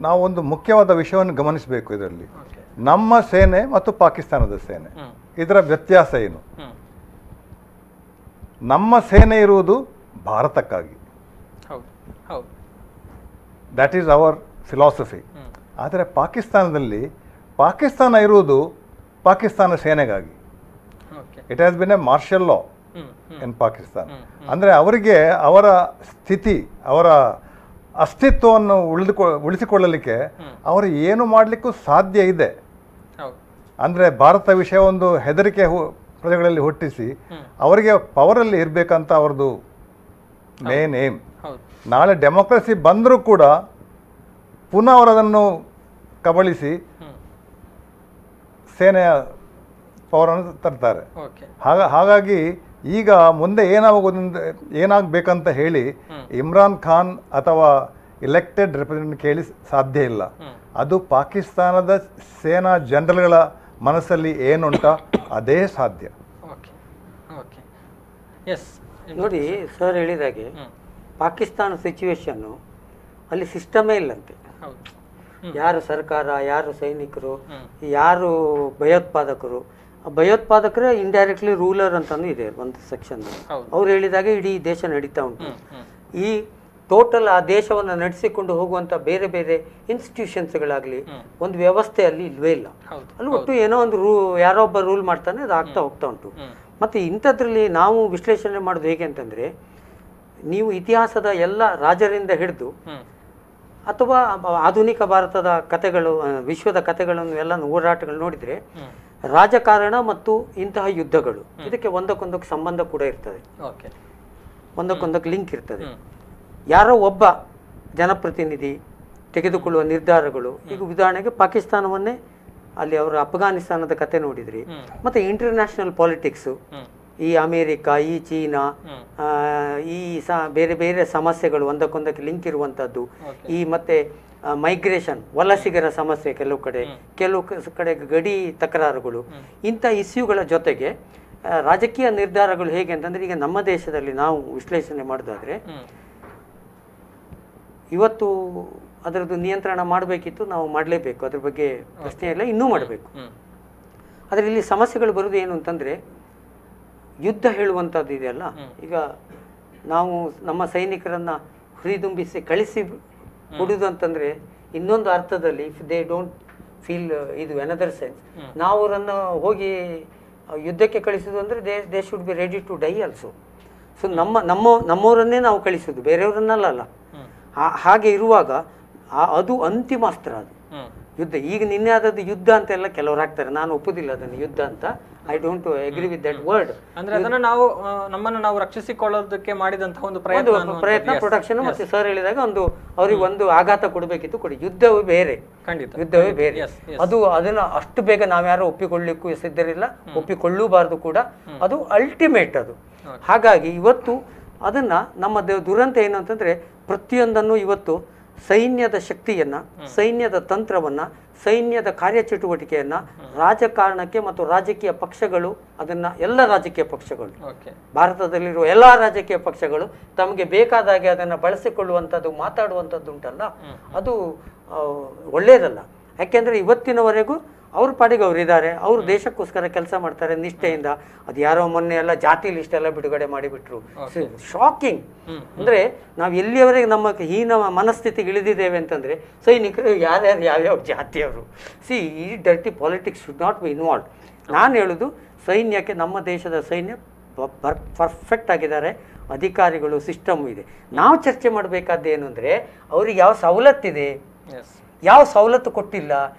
ನಾವು ಒಂದು ಮುಖ್ಯವಾದ ವಿಷಯವನ್ನು ಗಮನಿಸಬೇಕು. ಇದರಲ್ಲಿ ನಮ್ಮ ಸೇನೆ ಮತ್ತು ಪಾಕಿಸ್ತಾನದ ಸೇನೆ, ಇದರ ವ್ಯತ್ಯಾಸ ಏನು? ನಮ್ಮ ಸೇನೆ ಇರುವುದು ಭಾರತಕ್ಕಾಗಿ, ದ್ಯಾಟ್ ಈಸ್ ಅವರ್ ಫಿಲಾಸಫಿ. ಆದರೆ ಪಾಕಿಸ್ತಾನದಲ್ಲಿ ಪಾಕಿಸ್ತಾನ ಇರುವುದು ಪಾಕಿಸ್ತಾನ ಸೇನೆಗಾಗಿ. It has bin a martial law in Pakistan. ಅಂದರೆ ಅವರಿಗೆ ಅವರ ಸ್ಥಿತಿ, ಅವರ ಅಸ್ತಿತ್ವವನ್ನು ಉಳಿಸಿಕೊಳ್ಳಲಿಕ್ಕೆ ಅವರು ಏನು ಮಾಡಲಿಕ್ಕೂ ಸಾಧ್ಯ ಇದೆ. ಅಂದರೆ ಭಾರತ ವಿಷಯ ಒಂದು ಹೆದರಿಕೆ ಪ್ರಜೆಗಳಲ್ಲಿ ಹುಟ್ಟಿಸಿ ಅವರಿಗೆ ಪವರಲ್ಲಿ ಇರಬೇಕಂತ ಅವ್ರದ್ದು ಮೇನ್ ಏಮ್. ನಾಳೆ ಡೆಮೋಕ್ರಸಿ ಬಂದರೂ ಕೂಡ ಪುನಃ ಅವರದನ್ನು ಕಬಳಿಸಿ ಸೇನೆಯ ಪವರನ್ನು ತರ್ತಾರೆ. ಹಾಗಾಗಿ ಈಗ ಮುಂದೆ ಏನಾಗಬೇಕಂತ ಹೇಳಿ ಇಮ್ರಾನ್ ಖಾನ್ ಅಥವಾ ಇಲೆಕ್ಟೆಡ್ ರೆಪ್ರೆಸೆಂಟೇಟಿವ್ ಕೇಳಿ ಸಾಧ್ಯ ಇಲ್ಲ. ಅದು ಪಾಕಿಸ್ತಾನದ ಸೇನಾ ಜನರಲ್ಗಳ ಮನಸ್ಸಲ್ಲಿ ಏನುಂಟ ಅದೇ ಸಾಧ್ಯ. ನೋಡಿ ಸರ್ ಹೇಳಿದಾಗೆ ಪಾಕಿಸ್ತಾನ ಸಿಚುವೇಶನ್ನು ಅಲ್ಲಿ ಸಿಸ್ಟಮೇ ಇಲ್ಲಂತೆ. ಯಾರು ಸರ್ಕಾರ, ಯಾರು ಸೈನಿಕರು, ಯಾರು ಭಯೋತ್ಪಾದಕರು. ಭಯೋತ್ಪಾದಕರೇ ಇಂಡೈರೆಕ್ಟ್ಲಿ ರೂಲರ್ ಅಂತಲೂ ಇದೆ ಒಂದು ಸೆಕ್ಷನ್. ಅವ್ರು ಹೇಳಿದಾಗೆ ಇಡೀ ದೇಶ ನಡೀತಾ ಉಂಟು. ಈ ಟೋಟಲ್ ಆ ದೇಶವನ್ನು ನಡೆಸಿಕೊಂಡು ಹೋಗುವಂಥ ಬೇರೆ ಬೇರೆ ಇನ್ಸ್ಟಿಟ್ಯೂಷನ್ಸ್ಗಳಾಗಲಿ ಒಂದು ವ್ಯವಸ್ಥೆ ಅಲ್ಲಿ ಇಲ್ವೇ ಇಲ್ಲ. ಅಲ್ಲಿ ಒಟ್ಟು ಏನೋ ಒಂದು ಯಾರೋ ಒಬ್ಬ ರೂಲ್ ಮಾಡ್ತಾನೆ, ಅದು ಆಗ್ತಾ ಹೋಗ್ತಾ ಉಂಟು. ಮತ್ತು ಇಂಥದ್ರಲ್ಲಿ ನಾವು ವಿಶ್ಲೇಷಣೆ ಮಾಡೋದು ಹೇಗೆ ಅಂತಂದರೆ, ನೀವು ಇತಿಹಾಸದ ಎಲ್ಲ ರಾಜರಿಂದ ಹಿಡಿದು ಅಥವಾ ಆಧುನಿಕ ಭಾರತದ ಕಥೆಗಳು, ವಿಶ್ವದ ಕಥೆಗಳನ್ನು ಎಲ್ಲ ಹೋರಾಟಗಳು ನೋಡಿದರೆ ರಾಜಕಾರಣ ಮತ್ತು ಇಂತಹ ಯುದ್ಧಗಳು ಇದಕ್ಕೆ ಒಂದಕ್ಕೊಂದಕ್ಕೆ ಸಂಬಂಧ ಕೂಡ ಇರ್ತದೆ, ಒಂದಕ್ಕೊಂದಕ್ಕೆ ಲಿಂಕ್ ಇರ್ತದೆ. ಯಾರೋ ಒಬ್ಬ ಜನಪ್ರತಿನಿಧಿ ತೆಗೆದುಕೊಳ್ಳುವ ನಿರ್ಧಾರಗಳು, ಈಗ ಉದಾಹರಣೆಗೆ ಪಾಕಿಸ್ತಾನವನ್ನೇ ಅಲ್ಲಿ ಅವರು ಅಫ್ಘಾನಿಸ್ತಾನದ ಕತೆ ನೋಡಿದ್ರಿ, ಮತ್ತೆ ಇಂಟರ್ನ್ಯಾಷನಲ್ ಪಾಲಿಟಿಕ್ಸು, ಈ ಅಮೇರಿಕಾ, ಈ ಚೀನಾ, ಈ ಬೇರೆ ಬೇರೆ ಸಮಸ್ಯೆಗಳು ಒಂದಕ್ಕೊಂದಕ್ಕೆ ಲಿಂಕ್ ಇರುವಂಥದ್ದು, ಈ ಮತ್ತೆ ಮೈಗ್ರೇಷನ್ ವಲಸಿಗರ ಸಮಸ್ಯೆ, ಕೆಲವು ಕಡೆ ಗಡಿ ತಕರಾರುಗಳು, ಇಂಥ ಇಶ್ಯೂಗಳ ಜೊತೆಗೆ ರಾಜಕೀಯ ನಿರ್ಧಾರಗಳು ಹೇಗೆ ಅಂತಂದ್ರೆ, ಈಗ ನಮ್ಮ ದೇಶದಲ್ಲಿ ನಾವು ವಿಶ್ಲೇಷಣೆ ಮಾಡೋದಾದ್ರೆ ಇವತ್ತು ಅದರದ್ದು ನಿಯಂತ್ರಣ ಮಾಡಬೇಕಿತ್ತು, ನಾವು ಮಾಡಲೇಬೇಕು, ಅದ್ರ ಬಗ್ಗೆ ಪ್ರಶ್ನೆ ಇಲ್ಲ, ಇನ್ನೂ ಮಾಡಬೇಕು. ಆದರೆ ಇಲ್ಲಿ ಸಮಸ್ಯೆಗಳು ಬರೋದು ಏನು ಅಂತಂದರೆ, ಯುದ್ಧ ಹೇಳುವಂಥದ್ದು ಇದೆಯಲ್ಲ, ಈಗ ನಾವು ನಮ್ಮ ಸೈನಿಕರನ್ನು ಹುರಿದುಂಬಿಸಿ ಕಳಿಸಿ ಕೊಡುವುದು ಅಂತಂದರೆ ಇನ್ನೊಂದು ಅರ್ಥದಲ್ಲಿ, ಇಫ್ ದೇ ಡೋಂಟ್ ಫೀಲ್ ಇದು ಅನದರ್ ಸೆನ್ಸ್, ನಾವು ಅವರನ್ನು ಹೋಗಿ ಯುದ್ಧಕ್ಕೆ ಕಳಿಸೋದು ಅಂದರೆ they should be ready to die also. So ನಮ್ಮವರನ್ನೇ ನಾವು ಕಳಿಸೋದು, ಬೇರೆಯವರನ್ನಲ್ಲ. ಹಾಗೆ ಇರುವಾಗ ಅದು ಅಂತಿಮ ಅಸ್ತ್ರ, ಅದು ಯುದ್ಧ. ಈಗ ನಿನ್ನೆ ಆದದ್ದು ಯುದ್ಧ ಅಂತೆಲ್ಲ ಕೆಲವರು ಹಾಕ್ತಾರೆ, ನಾನು ಒಪ್ಪುದಿಲ್ಲ ಅದನ್ನು ಯುದ್ಧ ಅಂತ. I don't agree with that word. ಅಂದ್ರೆ ಅದನ್ನ ನಾವು ನಮ್ಮನ್ನು ನಾವು ರಕ್ಷಿಸಿಕೊಳ್ಳೋದಕ್ಕೆ ಮಾಡಿದಂತಹ ಒಂದು ಪ್ರಯತ್ನ, ಪ್ರೊಟೆಕ್ಷನ್. ಮತ್ತೆ ಸರ್ ಹೇಳಿದಾಗ ಅವ್ರಿಗೆ ಒಂದು ಆಘಾತ ಕೊಡಬೇಕಿತ್ತು, ಕೊಡಿ. ಯುದ್ಧವೇ ಬೇರೆ, ಖಂಡಿತ ಯುದ್ಧವೇ ಬೇರೆ. ಅದನ್ನ ಅಷ್ಟು ಬೇಗ ನಾವ್ಯಾರು ಒಪ್ಪಿಕೊಳ್ಳಿಕ್ಕೂ ಸಿದ್ಧರಿಲ್ಲ, ಒಪ್ಪಿಕೊಳ್ಳೂಬಾರ್ದು ಕೂಡ. ಅದು ಅಲ್ಟಿಮೇಟ್ ಅದು. ಹಾಗಾಗಿ ಇವತ್ತು ಅದನ್ನ ನಮ್ಮ ದುರಂತ ಏನು ಅಂತಂದ್ರೆ, ಪ್ರತಿಯೊಂದನ್ನು ಇವತ್ತು ಸೈನ್ಯದ ಶಕ್ತಿಯನ್ನ, ಸೈನ್ಯದ ತಂತ್ರವನ್ನ, ಸೈನ್ಯದ ಕಾರ್ಯಚಟುವಟಿಕೆಯನ್ನ ರಾಜಕಾರಣಕ್ಕೆ ಮತ್ತು ರಾಜಕೀಯ ಪಕ್ಷಗಳು, ಅದನ್ನ ಎಲ್ಲ ರಾಜಕೀಯ ಪಕ್ಷಗಳು, ಭಾರತದಲ್ಲಿರುವ ಎಲ್ಲ ರಾಜಕೀಯ ಪಕ್ಷಗಳು ತಮಗೆ ಬೇಕಾದಾಗೆ ಅದನ್ನ ಬಳಸಿಕೊಳ್ಳುವಂಥದ್ದು, ಮಾತಾಡುವಂಥದ್ದು ಉಂಟಲ್ಲ, ಅದು ಒಳ್ಳೆಯದಲ್ಲ. ಯಾಕೆಂದ್ರೆ ಇವತ್ತಿನವರೆಗೂ ಅವ್ರ ಪಾಡಿಗೆ ಅವ್ರು ಇದ್ದಾರೆ, ಅವರು ದೇಶಕ್ಕೋಸ್ಕರ ಕೆಲಸ ಮಾಡ್ತಾರೆ ನಿಷ್ಠೆಯಿಂದ. ಅದು ಯಾರೋ ಮೊನ್ನೆ ಎಲ್ಲ ಜಾತಿ ಲಿಸ್ಟ್ ಎಲ್ಲ ಬಿಡುಗಡೆ ಮಾಡಿಬಿಟ್ರು. ಶಾಕಿಂಗ್. ಅಂದ್ರೆ ನಾವು ಎಲ್ಲಿಯವರೆಗೆ ನಮ್ಮ ಹೀನ ಮನಸ್ಥಿತಿಗೆ ಇಳಿದಿದ್ದೇವೆ ಅಂತಂದ್ರೆ, ಸೈನಿಕರು ಯಾರ್ಯಾರು ಯಾವ್ಯಾವ ಜಾತಿಯವರು. ಈ dirty politics should not be involve. ನಾನು ಹೇಳೋದು, ಸೈನ್ಯಕ್ಕೆ, ನಮ್ಮ ದೇಶದ ಸೈನ್ಯ ಪರ್ಫೆಕ್ಟ್ ಆಗಿದ್ದಾರೆ, ಅಧಿಕಾರಿಗಳು, ಸಿಸ್ಟಮ್ ಇದೆ. ನಾವು ಚರ್ಚೆ ಮಾಡಬೇಕಾದ್ದೇನು ಅಂದರೆ, ಅವ್ರಿಗೆ ಯಾವ ಸವಲತ್ತಿದೆ, ಯಾವ ಸವಲತ್ತು ಕೊಟ್ಟಿಲ್ಲ,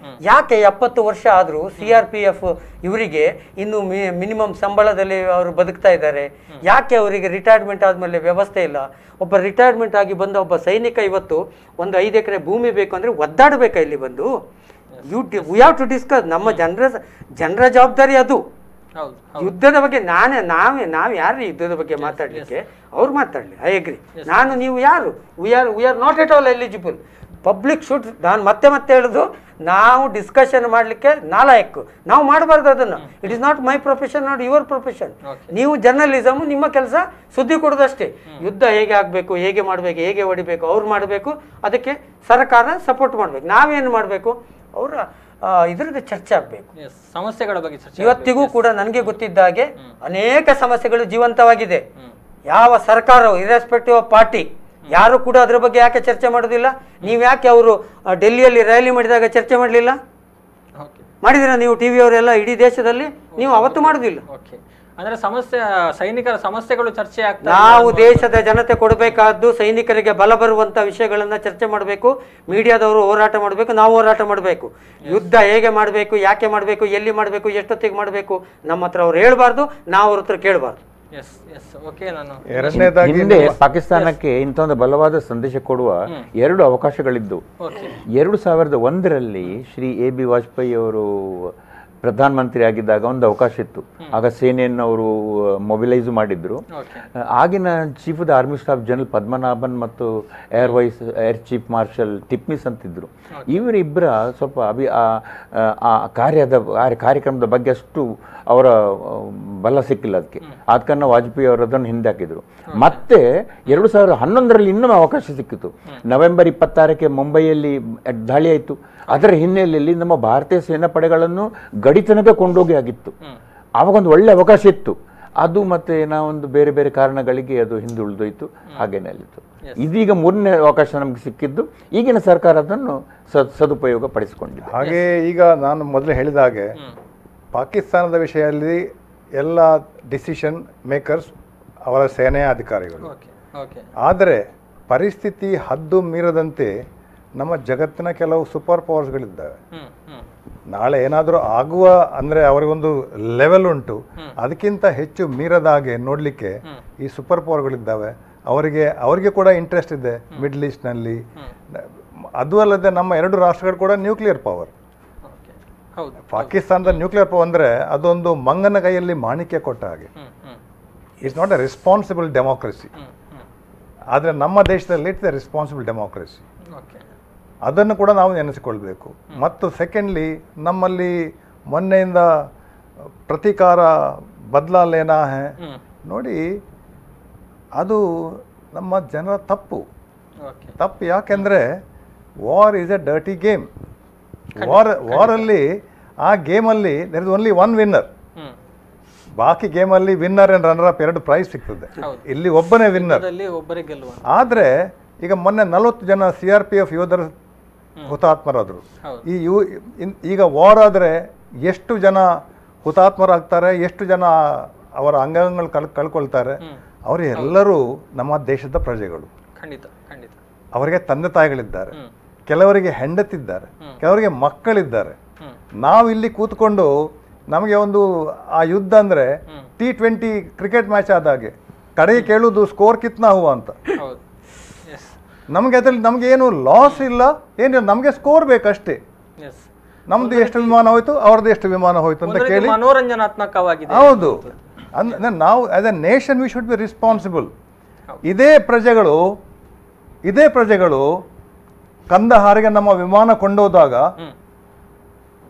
ಯಾಕೆ 70 ವರ್ಷ ಆದರೂ CRPF ಇವರಿಗೆ ಇನ್ನು ಮಿನಿಮಮ್ ಸಂಬಳದಲ್ಲಿ ಅವರು ಬದುಕ್ತಾ ಇದ್ದಾರೆ, ಯಾಕೆ ಅವರಿಗೆ ರಿಟೈರ್ಮೆಂಟ್ ಆದಮೇಲೆ ವ್ಯವಸ್ಥೆ ಇಲ್ಲ. ಒಬ್ಬ ರಿಟೈರ್ಮೆಂಟ್ ಆಗಿ ಬಂದ ಒಬ್ಬ ಸೈನಿಕ ಇವತ್ತು ಒಂದು 5 ಎಕರೆ ಭೂಮಿ ಬೇಕು ಅಂದರೆ ಒದ್ದಾಡಬೇಕಾ ಇಲ್ಲಿ ಬಂದು? We have to discuss. ನಮ್ಮ ಜನರ ಜವಾಬ್ದಾರಿ ಅದು. ಯುದ್ಧದ ಬಗ್ಗೆ ನಾವು ಯಾರು ಯುದ್ಧದ ಬಗ್ಗೆ ಮಾತಾಡಲಿಕ್ಕೆ? ಅವ್ರು ಮಾತಾಡಲಿ, ಐ ಅಗ್ರಿ. ನೀವು ಯಾರು? We are not at all eligible. Public should, ನಾನು ಮತ್ತೆ ಹೇಳೋದು, ನಾವು ಡಿಸ್ಕಷನ್ ಮಾಡಲಿಕ್ಕೆ ನಾಲಾಯಕ್ಕು, ನಾವು ಮಾಡಬಾರ್ದು ಅದನ್ನು. It is not my profession, not your profession. ನೀವು ಜರ್ನಲಿಸಮ್, ನಿಮ್ಮ ಕೆಲಸ ಸುದ್ದಿ ಕೊಡೋದಷ್ಟೇ. ಯುದ್ಧ ಹೇಗೆ ಆಗಬೇಕು, ಹೇಗೆ ಮಾಡಬೇಕು, ಹೇಗೆ ಹೊಡಿಬೇಕು, ಅವ್ರು ಮಾಡಬೇಕು, ಅದಕ್ಕೆ ಸರ್ಕಾರ ಸಪೋರ್ಟ್ ಮಾಡಬೇಕು. ನಾವೇನು ಮಾಡಬೇಕು? ಅವರ ಇದರದ್ದು ಚರ್ಚೆ ಆಗಬೇಕು, ಸಮಸ್ಯೆಗಳ ಬಗ್ಗೆ. ಇವತ್ತಿಗೂ ಕೂಡ ನನಗೆ ಗೊತ್ತಿದ್ದ ಹಾಗೆ ಅನೇಕ ಸಮಸ್ಯೆಗಳು ಜೀವಂತವಾಗಿದೆ. ಯಾವ ಸರ್ಕಾರವು, ಇರ್ರೆಸ್ಪೆಕ್ಟಿವ್ ಆಫ್ ಪಾರ್ಟಿ, ಯಾರು ಕೂಡ ಅದರ ಬಗ್ಗೆ ಯಾಕೆ ಚರ್ಚೆ ಮಾಡೋದಿಲ್ಲ? ನೀವು ಯಾಕೆ ಅವರು ಡೆಲ್ಲಿಯಲ್ಲಿ ರ್ಯಾಲಿ ಮಾಡಿದಾಗ ಚರ್ಚೆ ಮಾಡಲಿಲ್ಲ? ಮಾಡಿದಿರ ನೀವು? ಟಿವಿ ಅವರೆಲ್ಲ ಇಡೀ ದೇಶದಲ್ಲಿ ನೀವು ಅವತ್ತು ಮಾಡೋದಿಲ್ಲ. ಅಂದ್ರೆ ಸೈನಿಕರ ಸಮಸ್ಯೆಗಳು ಚರ್ಚೆ ಆಗ್ತದೆ. ನಾವು ದೇಶದ ಜನತೆ ಕೊಡಬೇಕಾದ್ದು, ಸೈನಿಕರಿಗೆ ಬಲ ಬರುವಂತ ವಿಷಯಗಳನ್ನ ಚರ್ಚೆ ಮಾಡಬೇಕು. ಮೀಡಿಯಾದವರು ಹೋರಾಟ ಮಾಡಬೇಕು, ನಾವು ಹೋರಾಟ ಮಾಡಬೇಕು. ಯುದ್ಧ ಹೇಗೆ ಮಾಡಬೇಕು, ಯಾಕೆ ಮಾಡಬೇಕು, ಎಲ್ಲಿ ಮಾಡಬೇಕು, ಎಷ್ಟೊತ್ತಿಗೆ ಮಾಡಬೇಕು, ನಮ್ಮ ಹತ್ರ ಅವ್ರು ಹೇಳ್ಬಾರ್ದು, ನಾವು ಅವ್ರ ಹತ್ರ ಕೇಳಬಾರ್ದು. ಹಿಂದೆ ಪಾಕಿಸ್ತಾನಕ್ಕೆ ಇಂಥ ಒಂದು ಬಲವಾದ ಸಂದೇಶ ಕೊಡುವ 2 ಅವಕಾಶಗಳಿದ್ದು. 2001ರಲ್ಲಿ ಶ್ರೀ AB ವಾಜಪೇಯಿ ಅವರು ಪ್ರಧಾನಮಂತ್ರಿ ಆಗಿದ್ದಾಗ ಒಂದು ಅವಕಾಶ ಇತ್ತು. ಆಗ ಸೇನೆಯನ್ನು ಅವರು ಮೊಬಿಲೈಸ್ ಮಾಡಿದ್ರು. ಆಗಿನ chief of the army staff general Padmanabhan ಮತ್ತು ಏರ್ ಚೀಫ್ ಮಾರ್ಷಲ್ ಟಿಪ್ನಿಸ್ ಅಂತಿದ್ರು. ಇವರಿಬ್ಬರ ಸ್ವಲ್ಪ ಕಾರ್ಯಕ್ರಮದ ಬಗ್ಗೆ ಅಷ್ಟು ಅವರ ಬಲ ಸಿಕ್ಕಿಲ್ಲ. ಆದ ಕಾರಣ ವಾಜಪೇಯಿ ಅವರು ಅದನ್ನು ಹಿಂದೆ ಹಾಕಿದ್ರು. ಮತ್ತೆ 2011ರಲ್ಲಿ ಇನ್ನೊಮ್ಮೆ ಅವಕಾಶ ಸಿಕ್ಕಿತು. ನವೆಂಬರ್ 26ಕ್ಕೆ ಮುಂಬೈಯಲ್ಲಿ ದಾಳಿ ಆಯಿತು. ಅದರ ಹಿನ್ನೆಲೆಯಲ್ಲಿ ನಮ್ಮ ಭಾರತೀಯ ಸೇನಾ ಪಡೆಗಳನ್ನು ಗಡಿ ತನಕ ಕೊಂಡೋಗಿ ಆಗಿತ್ತು. ಆವಾಗ ಒಂದು ಒಳ್ಳೆ ಅವಕಾಶ ಇತ್ತು. ಅದು ಮತ್ತೆ ಒಂದು ಬೇರೆ ಬೇರೆ ಕಾರಣಗಳಿಗೆ ಅದು ಹಿಂದುಳಿದೋಯ್ತು, ಹಾಗೇನೆ ಅಲ್ಲಿತ್ತು. ಇದೀಗ 3ನೇ ಅವಕಾಶ ನಮ್ಗೆ ಸಿಕ್ಕಿದ್ದು, ಈಗಿನ ಸರ್ಕಾರ ಅದನ್ನು ಸದುಪಯೋಗ ಪಡಿಸಿಕೊಂಡಿದೆ. ಹಾಗೆ ಈಗ ನಾನು ಮೊದಲೇ ಹೇಳಿದ ಹಾಗೆ ಪಾಕಿಸ್ತಾನದ ವಿಷಯದಲ್ಲಿ ಎಲ್ಲ ಡಿಸಿಷನ್ ಮೇಕರ್ಸ್ ಅವರ ಸೇನೆಯ ಅಧಿಕಾರಿಗಳು. ಆದರೆ ಪರಿಸ್ಥಿತಿ ಹದ್ದು ಮೀರದಂತೆ ನಮ್ಮ ಜಗತ್ತಿನ ಕೆಲವು ಸೂಪರ್ ಪವರ್ಸ್ಗಳಿದ್ದಾವೆ. ನಾಳೆ ಏನಾದರೂ ಆಗುವ ಅಂದರೆ ಅವರಿಗೊಂದು ಲೆವೆಲ್ ಉಂಟು, ಅದಕ್ಕಿಂತ ಹೆಚ್ಚು ಮೀರದ ಹಾಗೆ ನೋಡಲಿಕ್ಕೆ ಈ ಸೂಪರ್ ಪವರ್ಗಳಿದ್ದಾವೆ. ಅವರಿಗೆ ಕೂಡ ಇಂಟ್ರೆಸ್ಟ್ ಇದೆ ಮಿಡ್ಲ್ ಈಸ್ಟ್ನಲ್ಲಿ. ಅದು ಅಲ್ಲದೆ ನಮ್ಮ 2 ರಾಷ್ಟ್ರಗಳು ಕೂಡ ನ್ಯೂಕ್ಲಿಯರ್ ಪವರ್. ಪಾಕಿಸ್ತಾನದ ನ್ಯೂಕ್ಲಿಯರ್ ಪವರ್ ಅಂದರೆ ಅದೊಂದು ಮಂಗನ ಕೈಯಲ್ಲಿ ಮಾಣಿಕ್ಯ ಕೊಟ್ಟ ಹಾಗೆ. It's not A responsible democracy. ಆದರೆ ನಮ್ಮ ದೇಶದಲ್ಲಿ ಇಟ್ಸ್ ಎ ರೆಸ್ಪಾನ್ಸಿಬಲ್ ಡೆಮೋಕ್ರಸಿ. ಅದನ್ನು ಕೂಡ ನಾವು ನೆನೆಸಿಕೊಳ್ಬೇಕು. ಮತ್ತು ಸೆಕೆಂಡ್ಲಿ, ನಮ್ಮಲ್ಲಿ ಮೊನ್ನೆಯಿಂದ ಪ್ರತೀಕಾರ ಬದಲಾ ಲೇನಾ ಹೇ ನೋಡಿ, ಅದು ನಮ್ಮ ಜನರ ತಪ್ಪು. ಯಾಕೆಂದರೆ war is a dirty game. ವಾರಲ್ಲಿ ಆ ಗೇಮಲ್ಲಿ there is only one winner. ಬಾಕಿ ಗೇಮಲ್ಲಿ winner and runner up 2 prize ಸಿಗ್ತದೆ. ಇಲ್ಲಿ ಒಬ್ಬನೇ ವಿನ್ನರ್. ಆದರೆ ಈಗ ಮೊನ್ನೆ 40 ಜನ CRPF ಯೋಧರು ಹುತಾತ್ಮರಾದರು. ಈಗ ವಾರ್ ಆದರೆ ಎಷ್ಟು ಜನ ಹುತಾತ್ಮರಾಗ್ತಾರೆ, ಎಷ್ಟು ಜನ ಅವರ ಅಂಗಾಂಗಗಳು ಕಳ್ಕೊಳ್ತಾರೆ. ಅವರೆಲ್ಲರೂ ನಮ್ಮ ದೇಶದ ಪ್ರಜೆಗಳು. ಅವರಿಗೆ ತಂದೆ ತಾಯಿಗಳಿದ್ದಾರೆ, ಕೆಲವರಿಗೆ ಹೆಂಡತಿದ್ದಾರೆ, ಕೆಲವರಿಗೆ ಮಕ್ಕಳಿದ್ದಾರೆ. ನಾವು ಇಲ್ಲಿ ಕೂತ್ಕೊಂಡು ನಮಗೆ ಒಂದು ಆ ಯುದ್ಧ ಅಂದರೆ T20 ಕ್ರಿಕೆಟ್ ಮ್ಯಾಚ್ ಆದಾಗೆ ಕಡೆಗೆ ಕೇಳುವುದು ಸ್ಕೋರ್ ಕಿತ್ನಾ ಹುವ ಅಂತ. ನಮಗೆ ಅದರಲ್ಲಿ ನಮ್ಗೆ ಏನು ಲಾಸ್ ಇಲ್ಲ, ಏನಿಲ್ಲ, ನಮಗೆ ಸ್ಕೋರ್ ಬೇಕಷ್ಟೇ. ನಮ್ದು ಎಷ್ಟು ವಿಮಾನ ಹೋಯ್ತು, ಅವ್ರದ್ದು ಎಷ್ಟು ವಿಮಾನ ಹೋಯ್ತು ಅಂತ ಕೇಳಿ ಮನೋರಂಜನಾತ್ಮಕವಾಗಿದೆ. ಹೌದು. ನಾವು as A nation we should be responsible. ಇದೇ ಪ್ರಜೆಗಳು ಕಂದಹಾರಿಗೆ ನಮ್ಮ ವಿಮಾನ ಕೊಂಡೋದಾಗ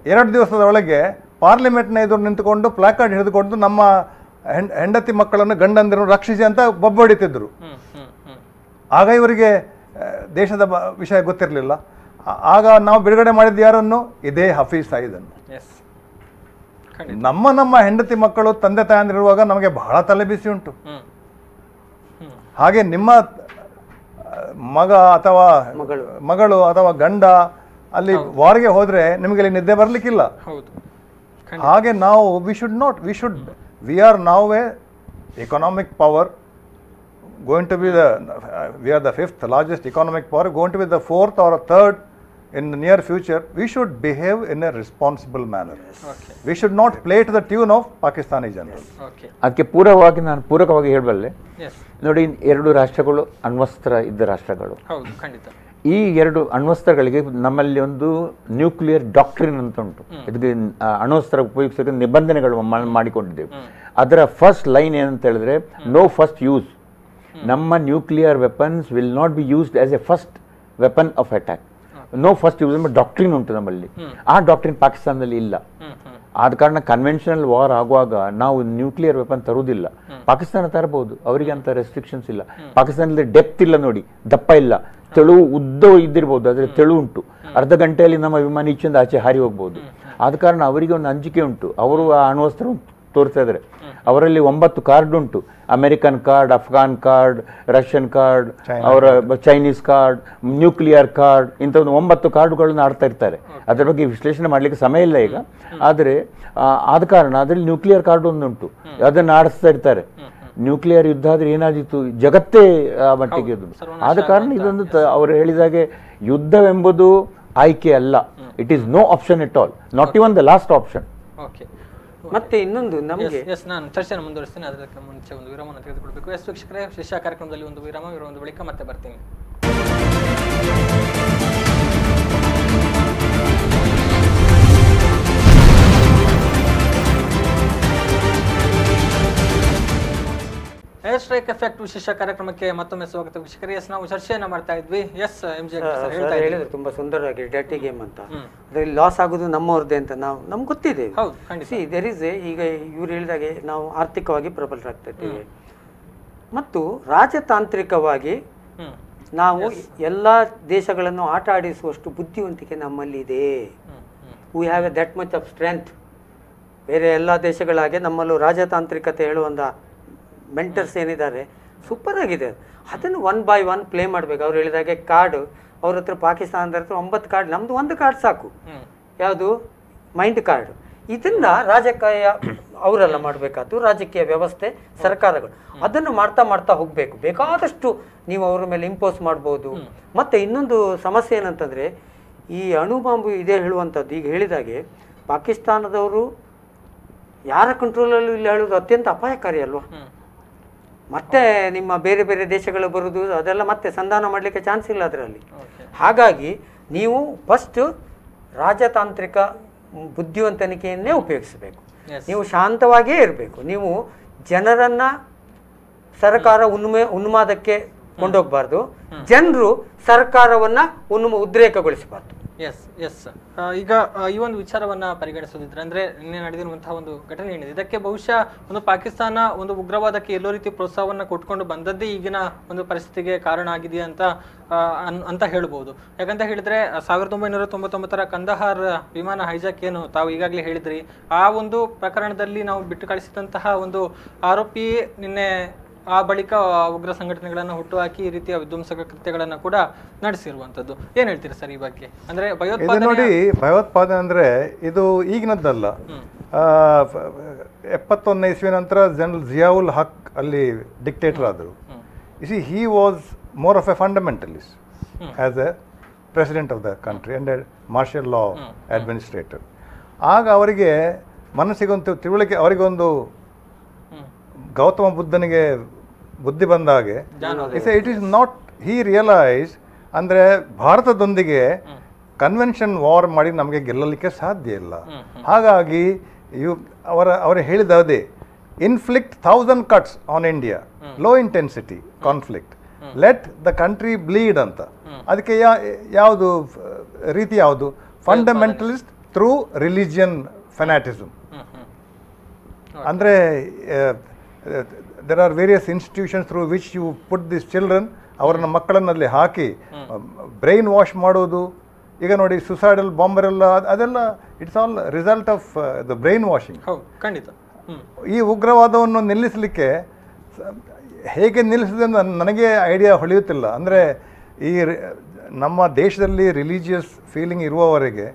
2 ದಿವಸದ ಒಳಗೆ ಪಾರ್ಲಿಮೆಂಟ್ನ ಎದುರು ನಿಂತುಕೊಂಡು ಪ್ಲಾಕಾರ್ಡ್ ಹಿಡಿದುಕೊಂಡು ನಮ್ಮ ಹೆಂಡತಿ ಮಕ್ಕಳನ್ನು ಗಂಡಂದಿರನ್ನು ರಕ್ಷಿಸಿ ಅಂತ ಬೊಬ್ಬಡಿತಿದ್ರು. ಆಗ ಇವರಿಗೆ ದೇಶದ ವಿಷಯ ಗೊತ್ತಿರಲಿಲ್ಲ. ಆಗ ನಾವು ಬಿಡುಗಡೆ ಮಾಡಿದ್ದು ಯಾರನ್ನು? ಇದೇ ಹಫೀಜ್ ಸಯೀದನ್ನು. ನಮ್ಮ ಹೆಂಡತಿ ಮಕ್ಕಳು ತಂದೆ ತಾಯಂದಿರುವಾಗ ನಮಗೆ ಬಹಳ ತಲೆಬಿಸಿ ಉಂಟು. ಹಾಗೆ ನಿಮ್ಮ ಮಗ ಅಥವಾ ಮಗಳು ಅಥವಾ ಗಂಡ ಅಲ್ಲಿ ವಾರ್ಗೆ ಹೋದ್ರೆ ನಿಮಗೆ ಅಲ್ಲಿ ನಿದ್ದೆ ಬರ್ಲಿಕ್ಕಿಲ್ಲ. ಹಾಗೆ ನಾವು we are now A economic power, going to be we are the 5th largest economic power, going to be the 4th or 3rd in the near future. We should behave in a responsible manner. We should not play to the tune of Pakistani generals. ಅದಕ್ಕೆ ನಾನು ಪೂರಕವಾಗಿ ಹೇಳಬಲ್ಲೆ. ನೋಡಿ, 2 ರಾಷ್ಟ್ರಗಳು ಅಣ್ವಸ್ತ್ರ ಇದ್ದ ರಾಷ್ಟ್ರಗಳು. ಈ 2 ಅಣ್ವಸ್ತ್ರಗಳಿಗೆ ನಮ್ಮಲ್ಲಿ ಒಂದು ನ್ಯೂಕ್ಲಿಯರ್ ಡಾಕ್ಟ್ರಿನ್ ಅಂತ ಉಂಟು. ಇದಕ್ಕೆ ಅಣ್ವಸ್ತ್ರ ಉಪಯೋಗಿಸೋಕೆ ನಿಬಂಧನೆಗಳು ಮಾಡಿಕೊಂಡಿದ್ದೇವೆ. ಅದರ ಫಸ್ಟ್ ಲೈನ್ ಏನಂತ ಹೇಳಿದ್ರೆ, ನೋ ಫಸ್ಟ್ ಯೂಸ್. ನಮ್ಮ nuclear weapons will not be used as a first weapon of attack. No first use ಎಂಬ ಡಾಕ್ಟ್ರಿನ್ ಉಂಟು ನಮ್ಮಲ್ಲಿ. ಆ ಡಾಕ್ಟ್ರಿನ್ ಪಾಕಿಸ್ತಾನದಲ್ಲಿ ಇಲ್ಲ. ಆದ ಕಾರಣ ಕನ್ವೆನ್ಷನಲ್ ವಾರ್ ಆಗುವಾಗ ನಾವು ನ್ಯೂಕ್ಲಿಯರ್ ವೆಪನ್ ತರುವುದಿಲ್ಲ. ಪಾಕಿಸ್ತಾನ ತರಬಹುದು, ಅವರಿಗೆ ಅಂತ ರೆಸ್ಟ್ರಿಕ್ಷನ್ಸ್ ಇಲ್ಲ. ಪಾಕಿಸ್ತಾನದಲ್ಲಿ ಡೆಪ್ತ್ ಇಲ್ಲ ನೋಡಿ, ದಪ್ಪ ಇಲ್ಲ, ತೆಳುವು ಉದ್ದ ಇದ್ದಿರ್ಬೋದು, ಆದರೆ ತೆಳು ಉಂಟು. ಅರ್ಧ ಗಂಟೆಯಲ್ಲಿ ನಮ್ಮ ವಿಮಾನ ಈಚೆಯಿಂದ ಆಚೆ ಹಾರಿ ಹೋಗ್ಬೋದು. ಆದ ಕಾರಣ ಅವರಿಗೆ ಒಂದು ಅಂಜಿಕೆ ಉಂಟು. ಅವರು ಆ ಅಣ್ವಸ್ತ್ರ ತೋರಿಸ್ತಾ ಇದ್ದಾರೆ. ಅವರಲ್ಲಿ 9 ಕಾರ್ಡ್ ಉಂಟು. American card, Afghan card, Russian card, ಅವರ ಚೈನೀಸ್ ಕಾರ್ಡ್, ನ್ಯೂಕ್ಲಿಯರ್ ಕಾರ್ಡ್, ಇಂಥ ಒಂದು 9 ಕಾರ್ಡ್ಗಳನ್ನು ಆಡ್ತಾ ಇರ್ತಾರೆ. ಅದರ ಬಗ್ಗೆ ವಿಶ್ಲೇಷಣೆ ಮಾಡಲಿಕ್ಕೆ ಸಮಯ ಇಲ್ಲ ಈಗ. ಆದರೆ ಆದ ಕಾರಣ ಅದರಲ್ಲಿ ನ್ಯೂಕ್ಲಿಯರ್ ಕಾರ್ಡ್ ಒಂದುಂಟು, ಅದನ್ನು ಆಡಿಸ್ತಾ ಇರ್ತಾರೆ. ನ್ಯೂಕ್ಲಿಯರ್ ಯುದ್ಧ ಆದರೆ ಏನಾದಿತ್ತು, ಜಗತ್ತೇ ಆ ಮಟ್ಟಿಗೆ ಇದು. ಆದ ಕಾರಣ ಇದೊಂದು ಅವರು ಹೇಳಿದಾಗೆ ಯುದ್ಧವೆಂಬುದು ಆಯ್ಕೆ ಅಲ್ಲ. It is no option at all, not even the last option. ಮತ್ತೆ ಇನ್ನೊಂದು ನಮಗೆ ನಾನು ಚರ್ಚೆಯನ್ನು ಮುಂದುವರಿಸ್ತೇನೆ. ಅದಕ್ಕೆ ಮುಂಚೆ ಒಂದು ವಿರಾಮವನ್ನು ತೆಗೆದುಕೊಳ್ಬೇಕು. ವೀಕ್ಷಕರೇ, ಶಿಷ್ಯ ಕಾರ್ಯಕ್ರಮದಲ್ಲಿ ಒಂದು ವಿರಾಮದ ಬಳಿಕ ಮತ್ತೆ ಬರ್ತೀನಿ. ಏರ್ ಸ್ಟ್ರೈಕ್ ಎಫೆಕ್ಟ್ ವಿಶೇಷ ಕಾರ್ಯಕ್ರಮಕ್ಕೆ ಮತ್ತೊಮ್ಮೆ ಸ್ವಾಗತ ವೀಕ್ಷಕರೇ. ನಾವು ಚರ್ಚೆಯನ್ನ ಮಾಡ್ತಾ ಇದ್ವಿ. ಹೇಳಿದ್ರು ತುಂಬಾ ಸುಂದರವಾಗಿ ಡರ್ಟಿ ಗೇಮ್ ಅಂತ. ಅದರಲ್ಲಿ ಲಾಸ್ ಆಗೋದು ನಮ್ಮವ್ರದ್ದೇ ಅಂತ ನಮ್ಗೆ ಗೊತ್ತಿದೆ. ದೇರ್ ಇಸ್ ಈಗ ಇವ್ರು ಹೇಳಿದಾಗೆ ನಾವು ಆರ್ಥಿಕವಾಗಿ ಪ್ರಬಲರಾಗ್ತಾ ಇದ್ದೇವೆ ಮತ್ತು ರಾಜತಾಂತ್ರಿಕವಾಗಿ ನಾವು ಎಲ್ಲ ದೇಶಗಳನ್ನು ಆಟ ಆಡಿಸುವಷ್ಟು ಬುದ್ಧಿವಂತಿಕೆ ನಮ್ಮಲ್ಲಿ ಇದೆ. We have A that much of strength ಬೇರೆ ಎಲ್ಲ ದೇಶಗಳಾಗೆ ನಮ್ಮಲ್ಲೂ ರಾಜತಾಂತ್ರಿಕತೆ ಹೇಳುವಂಥ ಮೆಂಟರ್ಸ್ ಏನಿದ್ದಾರೆ ಸೂಪರ್ ಆಗಿದೆ. ಅದನ್ನು 1 by 1 ಪ್ಲೇ ಮಾಡಬೇಕು. ಅವ್ರು ಹೇಳಿದಾಗೆ ಕಾರ್ಡು ಅವ್ರ ಹತ್ರ ಪಾಕಿಸ್ತಾನದ ಹತ್ರ 9 ಕಾರ್ಡ್, ನಮ್ಮದು 1 ಕಾರ್ಡ್ ಸಾಕು. ಯಾವುದು ಮೈಂಡ್ ಕಾರ್ಡ್. ಇದನ್ನ ರಾಜಕೀಯ ಅವರೆಲ್ಲ ಮಾಡಬೇಕಾದ್ದು, ರಾಜಕೀಯ ವ್ಯವಸ್ಥೆ ಸರ್ಕಾರಗಳು ಅದನ್ನು ಮಾಡ್ತಾ ಮಾಡ್ತಾ ಹೋಗಬೇಕು. ಬೇಕಾದಷ್ಟು ನೀವು ಅವರ ಮೇಲೆ ಇಂಪೋಸ್ ಮಾಡ್ಬೋದು. ಮತ್ತು ಇನ್ನೊಂದು ಸಮಸ್ಯೆ ಏನಂತಂದರೆ ಈ ಅಣುಬಾಂಬು ಇದೆ ಹೇಳುವಂಥದ್ದು. ಈಗ ಹೇಳಿದಾಗೆ ಪಾಕಿಸ್ತಾನದವರು ಯಾರ ಕಂಟ್ರೋಲಲ್ಲೂ ಇಲ್ಲ ಹೇಳೋದು ಅತ್ಯಂತ ಅಪಾಯಕಾರಿ ಅಲ್ವಾ. ಮತ್ತೆ ನಿಮ್ಮ ಬೇರೆ ಬೇರೆ ದೇಶಗಳು ಬರೋದು ಅದೆಲ್ಲ ಮತ್ತೆ ಸಂಧಾನ ಮಾಡಲಿಕ್ಕೆ ಚಾನ್ಸ್ ಇಲ್ಲ ಅದರಲ್ಲಿ. ಹಾಗಾಗಿ ನೀವು ಫಸ್ಟ್ ರಾಜತಾಂತ್ರಿಕ ಬುದ್ಧಿವಂತನಿಕೆಯನ್ನೇ ಉಪಯೋಗಿಸಬೇಕು. ನೀವು ಶಾಂತವಾಗಿಯೇ ಇರಬೇಕು. ನೀವು ಜನರನ್ನು ಸರ್ಕಾರ ಉನ್ಮಾದಕ್ಕೆ ಕೊಂಡೋಗಬಾರ್ದು, ಜನರು ಸರ್ಕಾರವನ್ನು ಉದ್ರೇಕಗೊಳಿಸಬಾರ್ದು. ಎಸ್ ಎಸ್ ಈಗ ಈ ಒಂದು ವಿಚಾರವನ್ನ ಪರಿಗಣಿಸೋದಿದ್ರೆ ಅಂದ್ರೆ ನಿನ್ನೆ ನಡೆದಿರುವಂತಹ ಒಂದು ಘಟನೆ ಏನಿದೆ ಇದಕ್ಕೆ ಬಹುಶಃ ಒಂದು ಪಾಕಿಸ್ತಾನ ಒಂದು ಉಗ್ರವಾದಕ್ಕೆ ಎಲ್ಲೋ ರೀತಿ ಪ್ರೋತ್ಸಾಹವನ್ನು ಕೊಟ್ಕೊಂಡು ಬಂದದ್ದೇ ಈಗಿನ ಒಂದು ಪರಿಸ್ಥಿತಿಗೆ ಕಾರಣ ಆಗಿದೆ ಅಂತ ಹೇಳ್ಬೋದು. ಯಾಕಂತ ಹೇಳಿದ್ರೆ 1999 ಕಂದಹಾರ್ ವಿಮಾನ ಹೈಜಾಕ್ ಏನು ತಾವು ಈಗಾಗಲೇ ಹೇಳಿದ್ರಿ, ಆ ಒಂದು ಪ್ರಕರಣದಲ್ಲಿ ನಾವು ಬಿಟ್ಟು ಕಳಿಸಿದಂತಹ ಒಂದು ಆರೋಪಿ ನಿನ್ನೆ ಆ ಬಳಿಕ ಉಗ್ರ ಸಂಘಟನೆಗಳನ್ನು ಹುಟ್ಟುಹಾಕಿ ಈ ರೀತಿಯ ವಿಧ್ವಂಸಕ ಕೃತ್ಯಗಳನ್ನು ಕೂಡ ನಡೆಸಿರುವಂತದ್ದು. ಏನ್ ಹೇಳ್ತೀರಿ ಸರ್ ಈ ಬಗ್ಗೆ? ಅಂದ್ರೆ ನೋಡಿ, ಭಯೋತ್ಪಾದನೆ ಅಂದ್ರೆ ಇದು ಈಗಿನದ್ದಲ್ಲ. 71ನೇ ಇಸ್ವಿ ನಂತರ ಜನರಲ್ ಜಿಯಾವುಲ್ ಹಕ್ ಅಲ್ಲಿ ಡಿಕ್ಟೇಟರ್ ಆದರು. He was more of a fundamentalist as a president of the country and martial law administrator. ಆಗ ಅವರಿಗೆ ಮನಸ್ಸಿಗೊಂದು ತಿಳುವಳಿಕೆ, ಅವರಿಗೊಂದು ಗೌತಮ ಬುದ್ಧನಿಗೆ ಬುದ್ಧಿ ಬಂದ ಹಾಗೆ it is not he realise ಅಂದರೆ ಭಾರತದೊಂದಿಗೆ ಕನ್ವೆನ್ಷನ್ ವಾರ್ ಮಾಡಿ ನಮಗೆ ಗೆಲ್ಲಲಿಕ್ಕೆ ಸಾಧ್ಯ ಇಲ್ಲ. ಹಾಗಾಗಿ ಅವರು ಹೇಳಿದದೇ inflict 1000 cuts on India, low intensity conflict, let the country bleed ಅಂತ. ಅದಕ್ಕೆ ಯಾವುದು ರೀತಿ ಯಾವುದು? Fundamentalist through religion fanaticism. ಅಂದರೆ there are various institutions through which you put these children, ಅವರನ್ನ ಮಕ್ಕಳನ್ನಲ್ಲಿ ಹಾಕಿ ಬ್ರೈನ್ ವಾಶ್ ಮಾಡೋದು. ಈಗ ನೋಡಿ ಸುಸೈಡಲ್ ಬಾಂಬರ್ ಎಲ್ಲ ಅದೆಲ್ಲ it's all result of the brain washing. ಖಂಡಿತ. ಈ ಉಗ್ರವಾದವನ್ನು ನಿಲ್ಲಿಸಲಿಕ್ಕೆ ಹೇಗೆ ನಿಲ್ಲಿಸಿದೆ ಅಂತ ನನಗೆ ಐಡಿಯಾ ಹೊಳೆಯುತ್ತಿಲ್ಲ. ಅಂದರೆ ಈ ನಮ್ಮ ದೇಶದಲ್ಲಿ ರಿಲಿಜಿಯಸ್ ಫೀಲಿಂಗ್ ಇರುವವರೆಗೆ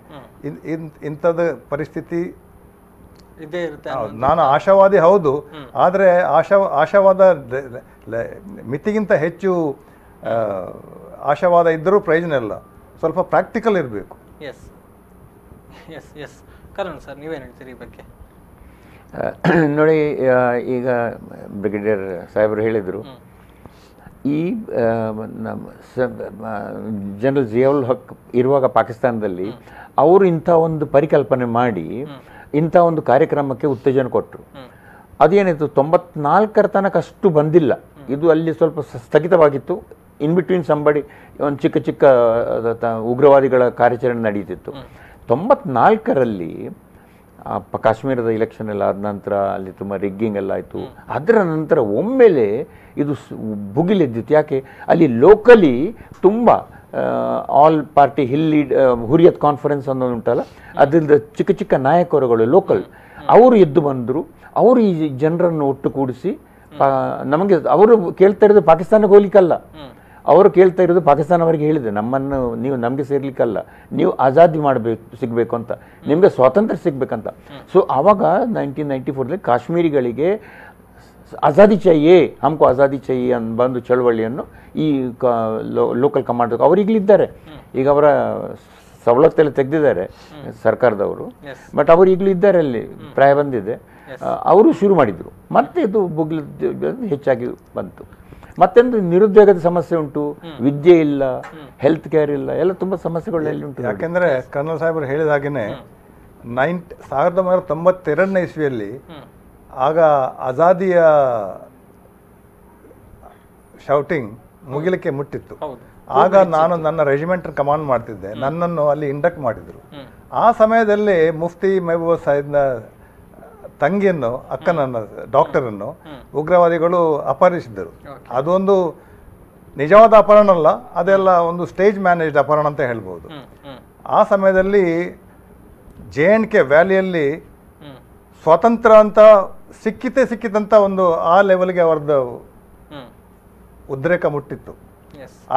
ಇಂಥದ್ದು ಪರಿಸ್ಥಿತಿ ನಾನು ಆಶಾವಾದಿ ಹೌದು, ಆದರೆ ಆಶಾವಾದ ಮಿತಿಗಿಂತ ಹೆಚ್ಚು ಆಶಾವಾದ ಇದ್ದರೂ ಪ್ರಯೋಜನ ಇಲ್ಲ. ಸ್ವಲ್ಪ ಪ್ರಾಕ್ಟಿಕಲ್ ಇರಬೇಕು. Yes yes yes Karan sir ನೀವೇನು ಹೇಳ್ತೀರಿ ಈ ಬಗ್ಗೆ? ನೋಡಿ, ಈಗ ಬ್ರಿಗೇಡಿಯರ್ ಸಾಹೇಬರು ಹೇಳಿದರು, ಈ ಜನರಲ್ ಜಿಯಾವುಲ್ ಹಕ್ ಇರುವಾಗ ಪಾಕಿಸ್ತಾನದಲ್ಲಿ ಅವರು ಇಂಥ ಒಂದು ಪರಿಕಲ್ಪನೆ ಮಾಡಿ ಇಂಥ ಒಂದು ಕಾರ್ಯಕ್ರಮಕ್ಕೆ ಉತ್ತೇಜನ ಕೊಟ್ಟರು. ಅದೇನಿತ್ತು 94 ತನಕ ಅಷ್ಟು ಬಂದಿಲ್ಲ. ಇದು ಅಲ್ಲಿ ಸ್ವಲ್ಪ ಸ್ಥಗಿತವಾಗಿತ್ತು. ಇನ್ ಬಿಟ್ವೀನ್ ಸಂಬಡಿ ಒಂದು ಚಿಕ್ಕ ಚಿಕ್ಕ ಉಗ್ರವಾದಿಗಳ ಕಾರ್ಯಾಚರಣೆ ನಡೀತಿತ್ತು. 94ರಲ್ಲಿ ಕಾಶ್ಮೀರದ ಇಲೆಕ್ಷನ್ ಎಲ್ಲ ಆದ ನಂತರ ಅಲ್ಲಿ ತುಂಬ ರಿಗ್ಗಿಂಗ್ ಎಲ್ಲ ಆಯಿತು. ಅದರ ನಂತರ ಒಮ್ಮೆಲೆ ಇದು ಭುಗಿಲೆದ್ದಿತ್ತು. ಯಾಕೆ? ಅಲ್ಲಿ ಲೋಕಲಿ ತುಂಬ ಆಲ್ ಪಾರ್ಟಿ ಹುರಿಯತ್ ಕಾನ್ಫರೆನ್ಸ್ ಅನ್ನೋದು ಉಂಟಲ್ಲ, ಅದರಿಂದ ಚಿಕ್ಕ ಚಿಕ್ಕ ನಾಯಕರುಗಳು ಲೋಕಲ್ ಅವರು ಎದ್ದು ಬಂದರು. ಅವರು ಈ ಜನರನ್ನು ಒಟ್ಟು ಕೂಡಿಸಿ ನಮಗೆ ಅವರು ಕೇಳ್ತಾ ಇರೋದು ಪಾಕಿಸ್ತಾನಕ್ಕೆ ಹೋಗ್ಲಿಕ್ಕಲ್ಲ, ಅವರು ಕೇಳ್ತಾ ಇರೋದು ಪಾಕಿಸ್ತಾನ ಅವರಿಗೆ ಹೇಳಿದೆ, ನಮ್ಮನ್ನು ನೀವು ನಮಗೆ ಸೇರ್ಲಿಕ್ಕಲ್ಲ, ನೀವು ಆಜಾದಿ ಸಿಗಬೇಕು ಅಂತ, ನಿಮಗೆ ಸ್ವಾತಂತ್ರ್ಯ ಸಿಗ್ಬೇಕಂತ. ಸೊ ಆವಾಗ 1994ರಲ್ಲಿ ಕಾಶ್ಮೀರಿಗಳಿಗೆ ಆಜಾದಿ ಚಾಹಿಯೇ, ಹಮ್ಕೋ ಆಜಾದಿ ಚಾಹಿಯೇ ಬಂದು ಚಳವಳಿಯನ್ನು ಈ ಲೋಕಲ್ ಕಮಾಂಡರ್ ಅವರಿಗಳಿದ್ದಾರೆ. ಈಗ ಅವರ ಸವಲತ್ತೆಲ್ಲ ತೆಗೆದಿದ್ದಾರೆ ಸರ್ಕಾರದವರು, ಬಟ್ ಅವರು ಈಗಲೂ ಇದ್ದಾರೆ, ಅಲ್ಲಿ ಪ್ರಾಯ ಬಂದಿದೆ. ಅವರು ಶುರು ಮಾಡಿದರು. ಮತ್ತೆ ಇದು ಹೆಚ್ಚಾಗಿ ಬಂತು. ಮತ್ತೊಂದು ನಿರುದ್ಯೋಗದ ಸಮಸ್ಯೆ ಉಂಟು, ವಿದ್ಯೆ ಇಲ್ಲ, ಹೆಲ್ತ್ ಕೇರ್ ಇಲ್ಲ, ಎಲ್ಲ ತುಂಬ ಸಮಸ್ಯೆಗಳು ಎಲ್ಲಿ ಉಂಟು. ಯಾಕೆಂದರೆ ಕರ್ನಲ್ ಸಾಹೇಬರು ಹೇಳಿದ ಹಾಗೆಯೇ 1992ನೇ ಇಸ್ವಿಯಲ್ಲಿ ಆಗ ಆಜಾದಿಯ ಶೌಟಿಂಗ್ ಮುಗಿಲಿಕ್ಕೆ ಮುಟ್ಟಿತ್ತು. ಆಗ ನಾನು ನನ್ನ ರೆಜಿಮೆಂಟ್ ಕಮಾಂಡ್ ಮಾಡ್ತಿದ್ದೆ. ನನ್ನನ್ನು ಅಲ್ಲಿ ಇಂಡಕ್ಟ್ ಮಾಡಿದರು. ಆ ಸಮಯದಲ್ಲಿ ಮುಫ್ತಿ ಮೆಹಬೂಬ್ ಸಾಹಿಬ್ನ ತಂಗಿಯನ್ನು, ಅಕ್ಕನನ್ನು, ಡಾಕ್ಟರನ್ನು ಉಗ್ರವಾದಿಗಳು ಅಪಹರಿಸಿದ್ದರು. ಅದೊಂದು ನಿಜವಾದ ಅಪಹರಣ ಅಲ್ಲ, ಅದೆಲ್ಲ ಒಂದು ಸ್ಟೇಜ್ ಮ್ಯಾನೇಜ್ಡ್ ಅಪಹರಣ ಅಂತ ಹೇಳ್ಬೋದು. ಆ ಸಮಯದಲ್ಲಿ JNK ವ್ಯಾಲಿಯಲ್ಲಿ ಸ್ವಾತಂತ್ರ್ಯ ಅಂತ ಸಿಕ್ಕಿತಂತ ಒಂದು ಆ ಲೆವೆಲ್ಗೆ ಅವ್ರದ್ದು ಉದ್ರೇಕ ಮುಟ್ಟಿತ್ತು.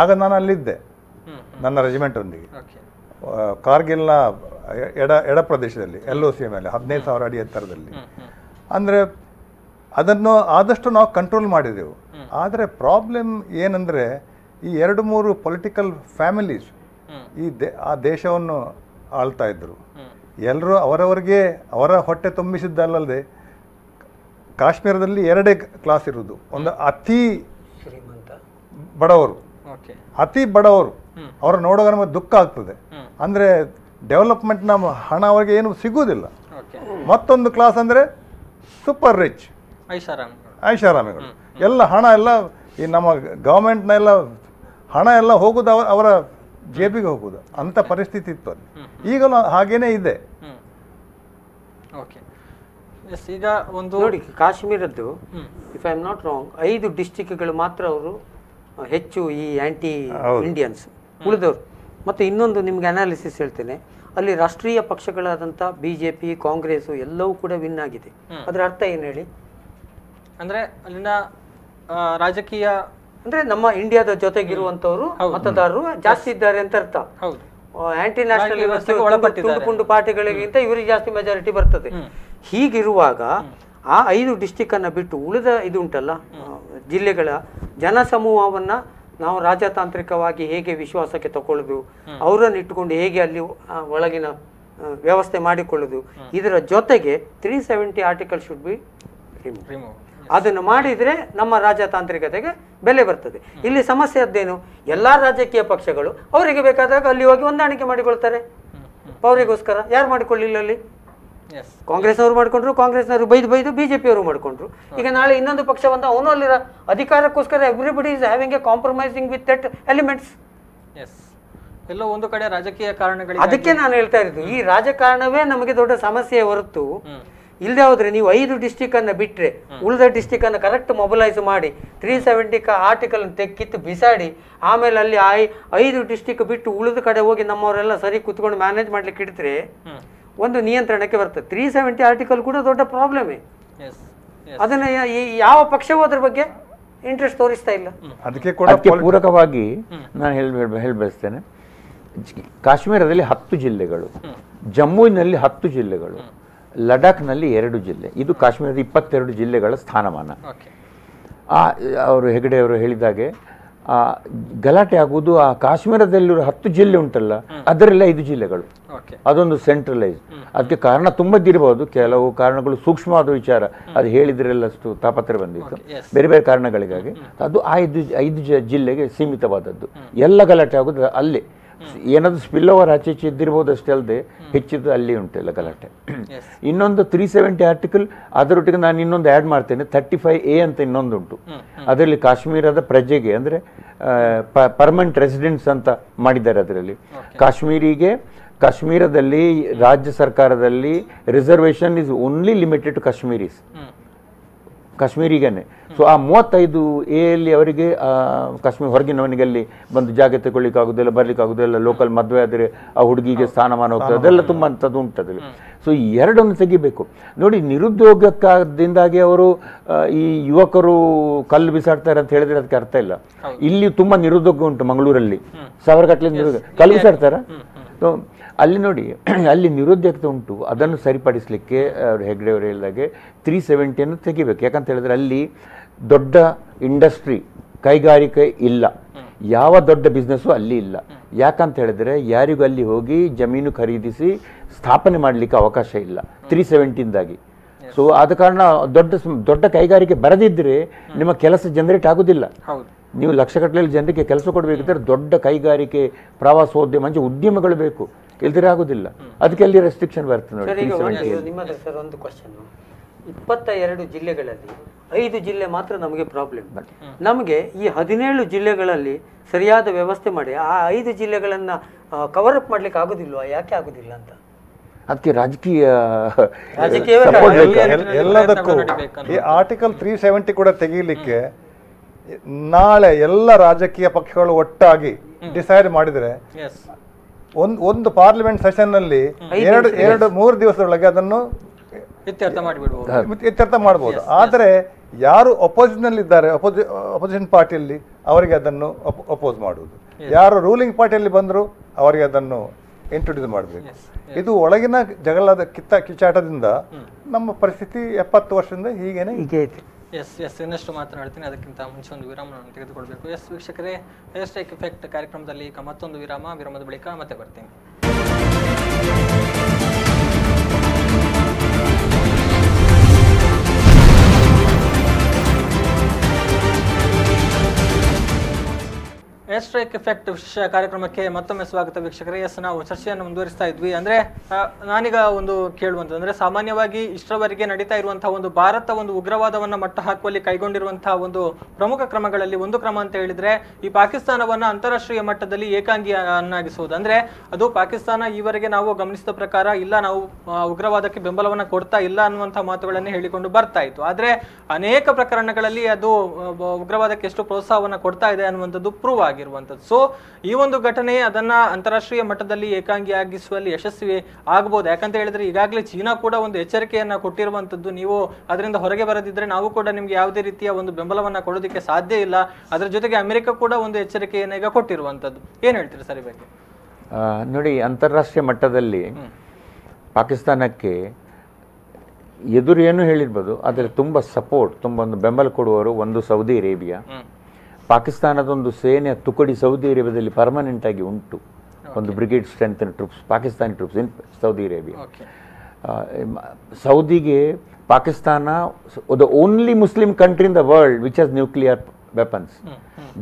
ಆಗ ನಾನು ಅಲ್ಲಿದ್ದೆ ನನ್ನ ರೆಜಿಮೆಂಟ್ ಒಂದಿಗೆ ಕಾರ್ಗಿಲ್ನ ಎಡ ಪ್ರದೇಶದಲ್ಲಿ LOC ಮೇಲೆ 15,000 ಅಡಿ ಎತ್ತರದಲ್ಲಿ. ಅಂದರೆ ಅದನ್ನು ಆದಷ್ಟು ನಾವು ಕಂಟ್ರೋಲ್ ಮಾಡಿದೆವು. ಆದರೆ ಪ್ರಾಬ್ಲಮ್ ಏನಂದರೆ ಈ 2-3 ಪೊಲಿಟಿಕಲ್ ಫ್ಯಾಮಿಲೀಸ್ ಆ ದೇಶವನ್ನು ಆಳ್ತಾ ಇದ್ರು. ಎಲ್ಲರೂ ಅವರವರಿಗೆ ಅವರ ಹೊಟ್ಟೆ ತುಂಬಿಸಿದ್ದಲ್ಲದೆ ಕಾಶ್ಮೀರದಲ್ಲಿ 2 ಕ್ಲಾಸ್ ಇರುವುದು. ಒಂದು ಅತಿ ಬಡವರು, ಅತಿ ಬಡವರು, ಅವರು ನೋಡುವಾಗ ನಮಗೆ ದುಃಖ ಆಗ್ತದೆ. ಅಂದರೆ ಡೆವಲಪ್ಮೆಂಟ್ನ ಹಣ ಅವರಿಗೆ ಏನು ಸಿಗುವುದಿಲ್ಲ. ಮತ್ತೊಂದು ಕ್ಲಾಸ್ ಅಂದರೆ ಸೂಪರ್ ರಿಚ್, ಐಷಾರಾಮಿಗಳು. ಎಲ್ಲ ಹಣ ಎಲ್ಲ ಈ ನಮ್ಮ ಗವರ್ಮೆಂಟ್ನ ಎಲ್ಲ ಹಣ ಎಲ್ಲ ಹೋಗುದು ಅವರ ಜೇಬಿಗೆ ಹೋಗುದು ಅಂತ ಪರಿಸ್ಥಿತಿ ಇತ್ತು ಅಲ್ಲಿ. ಈಗಲೂ ಹಾಗೇನೇ ಇದೆ. ಈಗ ಒಂದು ನೋಡಿ, ಕಾಶ್ಮೀರದ್ದು if I am not wrong 5 ಡಿಸ್ಟಿಕ್ಗಳು ಮಾತ್ರ ಅವರು ಹೆಚ್ಚು ಈ ಆಂಟಿ ಇಂಡಿಯನ್ಸ್ ಉಳಿದವರು. ಮತ್ತು ಇನ್ನೊಂದು ನಿಮ್ಗೆ ಅನಾಲಿಸಿಸ್ ಹೇಳ್ತೇನೆ, ಅಲ್ಲಿ ರಾಷ್ಟ್ರೀಯ ಪಕ್ಷಗಳಾದಂಥ BJP, ಕಾಂಗ್ರೆಸ್ ಎಲ್ಲವೂ ಕೂಡ ವಿನ್ ಆಗಿದೆ. ಅದರ ಅರ್ಥ ಏನು ಹೇಳಿ? ಅಂದ್ರೆ ಅಲ್ಲಿನ ರಾಜಕೀಯ ಅಂದ್ರೆ ನಮ್ಮ ಇಂಡಿಯಾದ ಜೊತೆಗಿರುವಂತವರು ಮತದಾರರು ಜಾಸ್ತಿ ಇದ್ದಾರೆ ಅಂತ ಅರ್ಥ. ಆಂಟಿ ನ್ಯಾಷನಲ್ ತುಂಡುಪುಂಡು ಪಾರ್ಟಿಗಳಿಗಿಂತ ಇವರಿಗೆ ಜಾಸ್ತಿ ಮೆಜಾರಿಟಿ ಬರ್ತದೆ. ಹೀಗಿರುವಾಗ ಆ 5 ಡಿಸ್ಟಿಕ್ ಅನ್ನ ಬಿಟ್ಟು ಉಳಿದ ಇದು ಉಂಟಲ್ಲ ಜಿಲ್ಲೆಗಳ ಜನಸಮೂಹವನ್ನ ನಾವು ರಾಜತಾಂತ್ರಿಕವಾಗಿ ಹೇಗೆ ವಿಶ್ವಾಸಕ್ಕೆ ತಗೊಳ್ಳೋದು, ಅವರನ್ನು ಇಟ್ಟುಕೊಂಡು ಹೇಗೆ ಅಲ್ಲಿ ಒಳಗಿನ ವ್ಯವಸ್ಥೆ ಮಾಡಿಕೊಳ್ಳೋದು, ಇದರ ಜೊತೆಗೆ 370 ಆರ್ಟಿಕಲ್ ಶುಡ್ ಬಿ ರಿಮೂವ್. ಅದನ್ನು ಮಾಡಿದರೆ ನಮ್ಮ ರಾಜತಾಂತ್ರಿಕತೆಗೆ ಬೆಲೆ ಬರ್ತದೆ. ಇಲ್ಲಿ ಸಮಸ್ಯೆ ಅದೇನು, ಎಲ್ಲಾ ರಾಜಕೀಯ ಪಕ್ಷಗಳು ಅವರಿಗೆ ಬೇಕಾದಾಗ ಅಲ್ಲಿ ಹೋಗಿ ಹೊಂದಾಣಿಕೆ ಮಾಡಿಕೊಳ್ತಾರೆ. ಅವರಿಗೋಸ್ಕರ ಯಾರು ಮಾಡಿಕೊಳ್ಳಿಲ್ಲ ಅಲ್ಲಿ? ಕಾಂಗ್ರೆಸ್ ಅವರು ಮಾಡ್ಕೊಂಡ್ರು, ಕಾಂಗ್ರೆಸ್ನವರು ಬೈದು BJP ಅವರು ಮಾಡ್ಕೊಂಡ್ರು. ಈಗ ನಾಳೆ ಇನ್ನೊಂದು ಪಕ್ಷ ಬಂದ ಅವನು ಅಲ್ಲಿ ಅಧಿಕಾರಕ್ಕೋಸ್ಕರ everybody is having a compromising with that elements. ಎಲ್ಲೋ ಒಂದು ಕಡೆ ರಾಜಕೀಯ ಕಾರಣಗಳು. ಅದಕ್ಕೆ ನಾನು ಹೇಳ್ತಾ ಇರೋದು, ಈ ರಾಜಕಾರಣವೇ ನಮಗೆ ದೊಡ್ಡ ಸಮಸ್ಯೆ ಹೊರತು ಇಲ್ಲದೆ ಹೋದ್ರೆ ನೀವು 5 ಡಿಸ್ಟಿಕ್ ಅನ್ನ ಬಿಟ್ರೆ ಉಳಿದ ಡಿಸ್ಟಿಕ್ ಅನ್ನು ಕರೆಕ್ಟ್ ಮೊಬಿಲೈಸ್ ಮಾಡಿ 370 ಆರ್ಟಿಕಲ್ ಕಿತ್ತು ಬಿಸಾಡಿ ಆಮೇಲೆ ಅಲ್ಲಿ 5 ಡಿಸ್ಟಿಕ್ ಬಿಟ್ಟು ಉಳಿದ ಕಡೆ ಹೋಗಿ ನಮ್ಮವರೆಲ್ಲ ಸರಿ ಕುತ್ಕೊಂಡು ಮ್ಯಾನೇಜ್ ಮಾಡ್ಲಿಕ್ಕೆ ಇಡ್ತಾರೆ, ಒಂದು ನಿಯಂತ್ರಣಕ್ಕೆ ಬರ್ತದೆ. 370 ಆರ್ಟಿಕಲ್ ಕೂಡ ದೊಡ್ಡ ಪ್ರಾಬ್ಲಮೇ. ಅದನ್ನ ಯಾವ ಪಕ್ಷವೂ ಅದ್ರ ಬಗ್ಗೆ ಇಂಟ್ರೆಸ್ಟ್ ತೋರಿಸ್ತಾ ಇಲ್ಲ. ಅದಕ್ಕೆ ಪೂರಕವಾಗಿ ನಾನು ಹೇಳಬಯಸ್ತೇನೆ, ಕಾಶ್ಮೀರದಲ್ಲಿ 10 ಜಿಲ್ಲೆಗಳು, ಜಮ್ಮುವಿನಲ್ಲಿ 10 ಜಿಲ್ಲೆಗಳು, ಲಡಾಖ್ನಲ್ಲಿ 2 ಜಿಲ್ಲೆ. ಇದು ಕಾಶ್ಮೀರದ 22 ಜಿಲ್ಲೆಗಳ ಸ್ಥಾನಮಾನ. ಅವರು ಹೆಗಡೆ ಅವರು ಹೇಳಿದಾಗೆ ಗಲಾಟೆ ಆಗುವುದು ಆ ಕಾಶ್ಮೀರದಲ್ಲಿರೋ 10 ಜಿಲ್ಲೆ ಉಂಟಲ್ಲ ಅದರೆಲ್ಲ 5 ಜಿಲ್ಲೆಗಳು, ಅದೊಂದು ಸೆಂಟ್ರಲೈಸ್. ಅದಕ್ಕೆ ಕಾರಣ ತುಂಬದಿರಬಹುದು, ಕೆಲವು ಕಾರಣಗಳು ಸೂಕ್ಷ್ಮವಾದ ವಿಚಾರ, ಅದು ಹೇಳಿದ್ರೆಲ್ಲಷ್ಟು ತಾಪತ್ರೆ ಬಂದಿತ್ತು, ಬೇರೆ ಬೇರೆ ಕಾರಣಗಳಿಗಾಗಿ ಅದು 5 ಜಿಲ್ಲೆಗೆ ಸೀಮಿತವಾದದ್ದು. ಎಲ್ಲ ಗಲಾಟೆ ಆಗೋದು ಅಲ್ಲೇ. ಏನಾದ್ರು ಸ್ಪಿಲ್ ಓವರ್ ಆಚೆ ಈಚೆ ಇದ್ದಿರ್ಬೋದು ಅಷ್ಟೇ ಅಲ್ಲದೆ ಹೆಚ್ಚಿದ್ದು ಅಲ್ಲಿ ಉಂಟೆಲ್ಲ ಗಲಾಟೆ. ಇನ್ನೊಂದು 370 ಆರ್ಟಿಕಲ್, ಅದರೊಟ್ಟಿಗೆ ನಾನು ಇನ್ನೊಂದು ಆ್ಯಡ್ ಮಾಡ್ತೇನೆ, 35A ಅಂತ ಇನ್ನೊಂದು ಉಂಟು. ಅದರಲ್ಲಿ ಕಾಶ್ಮೀರದ ಪ್ರಜೆಗೆ ಅಂದರೆ ಪರ್ಮನೆಂಟ್ ರೆಸಿಡೆಂಟ್ಸ್ ಅಂತ ಮಾಡಿದ್ದಾರೆ. ಅದರಲ್ಲಿ ಕಾಶ್ಮೀರದಲ್ಲಿ ರಾಜ್ಯ ಸರ್ಕಾರದಲ್ಲಿ reservation is only limited to ಕಾಶ್ಮೀರಿಗೇನೆ. ಸೊ ಆ 35A ಅಲ್ಲಿ ಅವರಿಗೆ ಕಾಶ್ಮೀರ ಹೊರಗಿನವನಿಗೆ ಅಲ್ಲಿ ಬಂದು ಜಾಗ ತಗೊಳ್ಳಿಕ್ಕೆ ಆಗೋದಿಲ್ಲ, ಬರ್ಲಿಕ್ಕೆ ಆಗೋದಿಲ್ಲ, ಲೋಕಲ್ ಮದುವೆ ಆದರೆ ಆ ಹುಡುಗಿಗೆ ಸ್ಥಾನಮಾನ ಹೋಗ್ತದೆ, ಅದೆಲ್ಲ ತುಂಬ ಅಂಥದ್ದು ಉಂಟದಲ್ಲಿ. ಸೊ ಈ ಎರಡನ್ನು ತೆಗಿಬೇಕು. ನೋಡಿ, ನಿರುದ್ಯೋಗದಿಂದಾಗಿ ಅವರು ಈ ಯುವಕರು ಕಲ್ಲು ಬಿಸಾಡ್ತಾರೆ ಅಂತ ಹೇಳಿದ್ರೆ ಅದಕ್ಕೆ ಅರ್ಥ ಇಲ್ಲ. ಇಲ್ಲಿ ತುಂಬ ನಿರುದ್ಯೋಗ ಉಂಟು, ಮಂಗಳೂರಲ್ಲಿ 1000 ಗಟ್ಟಲೆ ನಿರುದ್ಯೋಗ, ಕಲ್ಲು ಬಿಸಾಡ್ತಾರ. ಸೊ ಅಲ್ಲಿ ನೋಡಿ, ಅಲ್ಲಿ ನಿರುದ್ಯೋಗತೆ ಉಂಟು, ಅದನ್ನು ಸರಿಪಡಿಸಲಿಕ್ಕೆ ಹೆಗ್ಡೆ ಅವರು ಹೇಳಿದಾಗೆ 370 ತೆಗಿಬೇಕು. ಯಾಕಂತ ಹೇಳಿದ್ರೆ ಅಲ್ಲಿ ದೊಡ್ಡ ಇಂಡಸ್ಟ್ರಿ, ಕೈಗಾರಿಕೆ ಇಲ್ಲ, ಯಾವ ದೊಡ್ಡ ಬಿಸ್ನೆಸ್ಸು ಅಲ್ಲಿ ಇಲ್ಲ. ಯಾಕಂತ ಹೇಳಿದ್ರೆ ಯಾರಿಗೂ ಅಲ್ಲಿ ಹೋಗಿ ಜಮೀನು ಖರೀದಿಸಿ ಸ್ಥಾಪನೆ ಮಾಡಲಿಕ್ಕೆ ಅವಕಾಶ ಇಲ್ಲ 370ಇಂದಾಗಿ. ಸೊ ಆದ ಕಾರಣ ದೊಡ್ಡ ಕೈಗಾರಿಕೆ ಬರದಿದ್ದರೆ ನಿಮ್ಮ ಕೆಲಸ ಜನರೇಟ್ ಆಗೋದಿಲ್ಲ. ನೀವು ಲಕ್ಷಗಟ್ಟಲೆ ಜನರಿಗೆ ಕೆಲಸ ಕೊಡಬೇಕಿದ್ರೆ ದೊಡ್ಡ ಕೈಗಾರಿಕೆ, ಪ್ರವಾಸೋದ್ಯಮ, ಮಂచి ಉದ್ಯಮಗಳು ಬೇಕು, ಇಲ್ದಿರ ಆಗೋದಿಲ್ಲ. ಅದಕ್ಕೆ ಅಲ್ಲಿ ರೆಸ್ಟ್ರಿಕ್ಷನ್ ಬರ್ತದೆ ನೋಡಿ. ನಿಮ್ಮದು ಸರ್ ಒಂದು ಕ್ವಶನ್, 22 ಜಿಲ್ಲೆಗಳಲ್ಲಿ 5 ಜಿಲ್ಲೆ ಮಾತ್ರ ನಮಗೆ ಪ್ರಾಬ್ಲಮ್. ನಮಗೆ ಈ 17 ಜಿಲ್ಲೆಗಳಲ್ಲಿ ಸರಿಯಾದ ವ್ಯವಸ್ಥೆ ಮಾಡಿ ಆ 5 ಜಿಲ್ಲೆಗಳನ್ನ ಕವರ್ ಅಪ್ ಮಾಡ್ಲಿಕ್ಕೆ ಆಗುದಿಲ್ವಾ? ಯಾಕೆ ಆಗುದಿಲ್ಲ ಅಂತ? ಅದಕ್ಕೆ ರಾಜಕೀಯ ಎಲ್ಲದಕ್ಕೂ ಈ ಆರ್ಟಿಕಲ್ 370 ಕೂಡ ತೆಗೀಲಿಕ್ಕೆ ನಾಳೆ ಎಲ್ಲ ರಾಜಕೀಯ ಪಕ್ಷಗಳು ಒಟ್ಟಾಗಿ ಡಿಸೈಡ್ ಮಾಡಿದ್ರೆ ಒಂದು ಪಾರ್ಲಿಮೆಂಟ್ ಸೆಷನ್ ನಲ್ಲಿ 2-3 ದಿವಸದೊಳಗೆ ಅದನ್ನು ಇತ್ಯರ್ಥ ಮಾಡಿಬಿಡ್ಬೋದು, ಇತ್ಯರ್ಥ ಮಾಡ್ಬೋದು. ಆದರೆ ಯಾರು ಅಪೋಸಿಷನ್ ಇದ್ದಾರೆ, ಅಪೋಸಿಷನ್ ಪಾರ್ಟಿಯಲ್ಲಿ ಅವರಿಗೆ ಅದನ್ನು ಅಪೋಸ್ ಮಾಡುವುದು, ಯಾರು ರೂಲಿಂಗ್ ಪಾರ್ಟಿಯಲ್ಲಿ ಬಂದರು ಅವರಿಗೆ ಅದನ್ನು ಇಂಟ್ರೊಡ್ಯೂಸ್ ಮಾಡಬೇಕು. ಇದು ಒಳಗಿನ ಜಗಳದ ಕಿಚ್ಚಾಟದಿಂದ ನಮ್ಮ ಪರಿಸ್ಥಿತಿ 70 ವರ್ಷದಿಂದ ಹೀಗೇನೆ ಐತೆ. ಇನ್ನಷ್ಟು ಮಾತನಾಡ್ತೀನಿ. ಅದಕ್ಕಿಂತ ಮುಂಚೆ ಒಂದು ವಿರಾಮವನ್ನು ತೆಗೆದುಕೊಳ್ಬೇಕು. ವೀಕ್ಷಕರೇ, ಏರ್ ಸ್ಟ್ರೈಕ್ ಎಫೆಕ್ಟ್ ಕಾರ್ಯಕ್ರಮದಲ್ಲಿ ಈಗ ಮತ್ತೊಂದು ವಿರಾಮದ ಬಳಿಕ ಮತ್ತೆ ಬರ್ತೀನಿ. ಏರ್ ಸ್ಟ್ರೈಕ್ ಎಫೆಕ್ಟ್ ವಿಶೇಷ ಕಾರ್ಯಕ್ರಮಕ್ಕೆ ಮತ್ತೊಮ್ಮೆ ಸ್ವಾಗತ ವೀಕ್ಷಕರೇ. ನಾವು ಚರ್ಚೆಯನ್ನು ಮುಂದುವರಿಸ್ತಾ ಇದ್ವಿ. ಅಂದ್ರೆ ನಾನೀಗ ಒಂದು ಕೇಳುವಂತಂದ್ರೆ, ಸಾಮಾನ್ಯವಾಗಿ ಇಷ್ಟರವರೆಗೆ ನಡೀತಾ ಇರುವಂತಹ ಒಂದು ಭಾರತ ಒಂದು ಉಗ್ರವಾದವನ್ನ ಮಟ್ಟ ಹಾಕುವಲ್ಲಿ ಕೈಗೊಂಡಿರುವಂತಹ ಒಂದು ಪ್ರಮುಖ ಕ್ರಮಗಳಲ್ಲಿ ಒಂದು ಕ್ರಮ ಅಂತ ಹೇಳಿದ್ರೆ ಈ ಪಾಕಿಸ್ತಾನವನ್ನ ಅಂತಾರಾಷ್ಟ್ರೀಯ ಮಟ್ಟದಲ್ಲಿ ಏಕಾಂಗಿಯನ್ನಾಗಿಸುವುದು. ಅಂದ್ರೆ ಅದು ಪಾಕಿಸ್ತಾನ ಈವರೆಗೆ ನಾವು ಗಮನಿಸಿದ ಪ್ರಕಾರ ಇಲ್ಲ, ನಾವು ಉಗ್ರವಾದಕ್ಕೆ ಬೆಂಬಲವನ್ನ ಕೊಡ್ತಾ ಇಲ್ಲ ಅನ್ನುವಂತಹ ಮಾತುಗಳನ್ನೇ ಹೇಳಿಕೊಂಡು ಬರ್ತಾ ಇತ್ತು. ಆದ್ರೆ ಅನೇಕ ಪ್ರಕರಣಗಳಲ್ಲಿ ಅದು ಉಗ್ರವಾದಕ್ಕೆ ಎಷ್ಟು ಪ್ರೋತ್ಸಾಹವನ್ನ ಕೊಡ್ತಾ ಇದೆ ಅನ್ನುವಂಥದ್ದು ಪ್ರೂವ್ ಆಗಿದೆ. ಸೊ ಈ ಒಂದು ಘಟನೆ ಅದನ್ನ ಅಂತಾರಾಷ್ಟ್ರೀಯ ಮಟ್ಟದಲ್ಲಿ ಏಕಾಂಗಿಯಾಗಿಸುವಲ್ಲಿ ಯಶಸ್ವಿ ಆಗಬಹುದು. ಯಾಕಂತ ಹೇಳಿದ್ರೆ ಈಗಾಗಲೇ ಚೀನಾ ಕೂಡ ಒಂದು ಎಚ್ಚರಿಕೆಯನ್ನ ಕೊಟ್ಟಿರುವಂತದ್ದು, ನೀವು ಅದರಿಂದ ಹೊರಗೆ ಬರದಿದ್ರೆ ನಾವು ಕೂಡ ನಿಮ್ಗೆ ಯಾವುದೇ ರೀತಿಯ ಒಂದು ಬೆಂಬಲವನ್ನ ಕೊಡೋದಕ್ಕೆ ಸಾಧ್ಯ ಇಲ್ಲ. ಅದರ ಜೊತೆಗೆ ಅಮೆರಿಕ ಕೂಡ ಒಂದು ಎಚ್ಚರಿಕೆಯನ್ನ ಈಗ ಕೊಟ್ಟಿರುವಂತದ್ದು. ಏನ್ ಹೇಳ್ತೀರಿ ಸರ್ ಈ ಬಗ್ಗೆ? ನೋಡಿ, ಅಂತಾರಾಷ್ಟ್ರೀಯ ಮಟ್ಟದಲ್ಲಿ ಪಾಕಿಸ್ತಾನಕ್ಕೆ ಎದುರು ಏನು ಹೇಳಿರ್ಬೋದು, ಆದರೆ ತುಂಬ ಸಪೋರ್ಟ್, ತುಂಬ ಒಂದು ಬೆಂಬಲ ಕೊಡುವವರು ಒಂದು ಸೌದಿ ಅರೇಬಿಯಾ. ಪಾಕಿಸ್ತಾನದೊಂದು ಸೇನೆಯ ತುಕಡಿ ಸೌದಿ ಅರೇಬಿಯಾದಲ್ಲಿ ಪರ್ಮನೆಂಟ್ ಆಗಿ ಉಂಟು, ಒಂದು brigade strength troops, Pakistani troops in Saudi Arabia. ಸೌದಿಗೆ Pakistan the only Muslim country in the world which has nuclear weapons.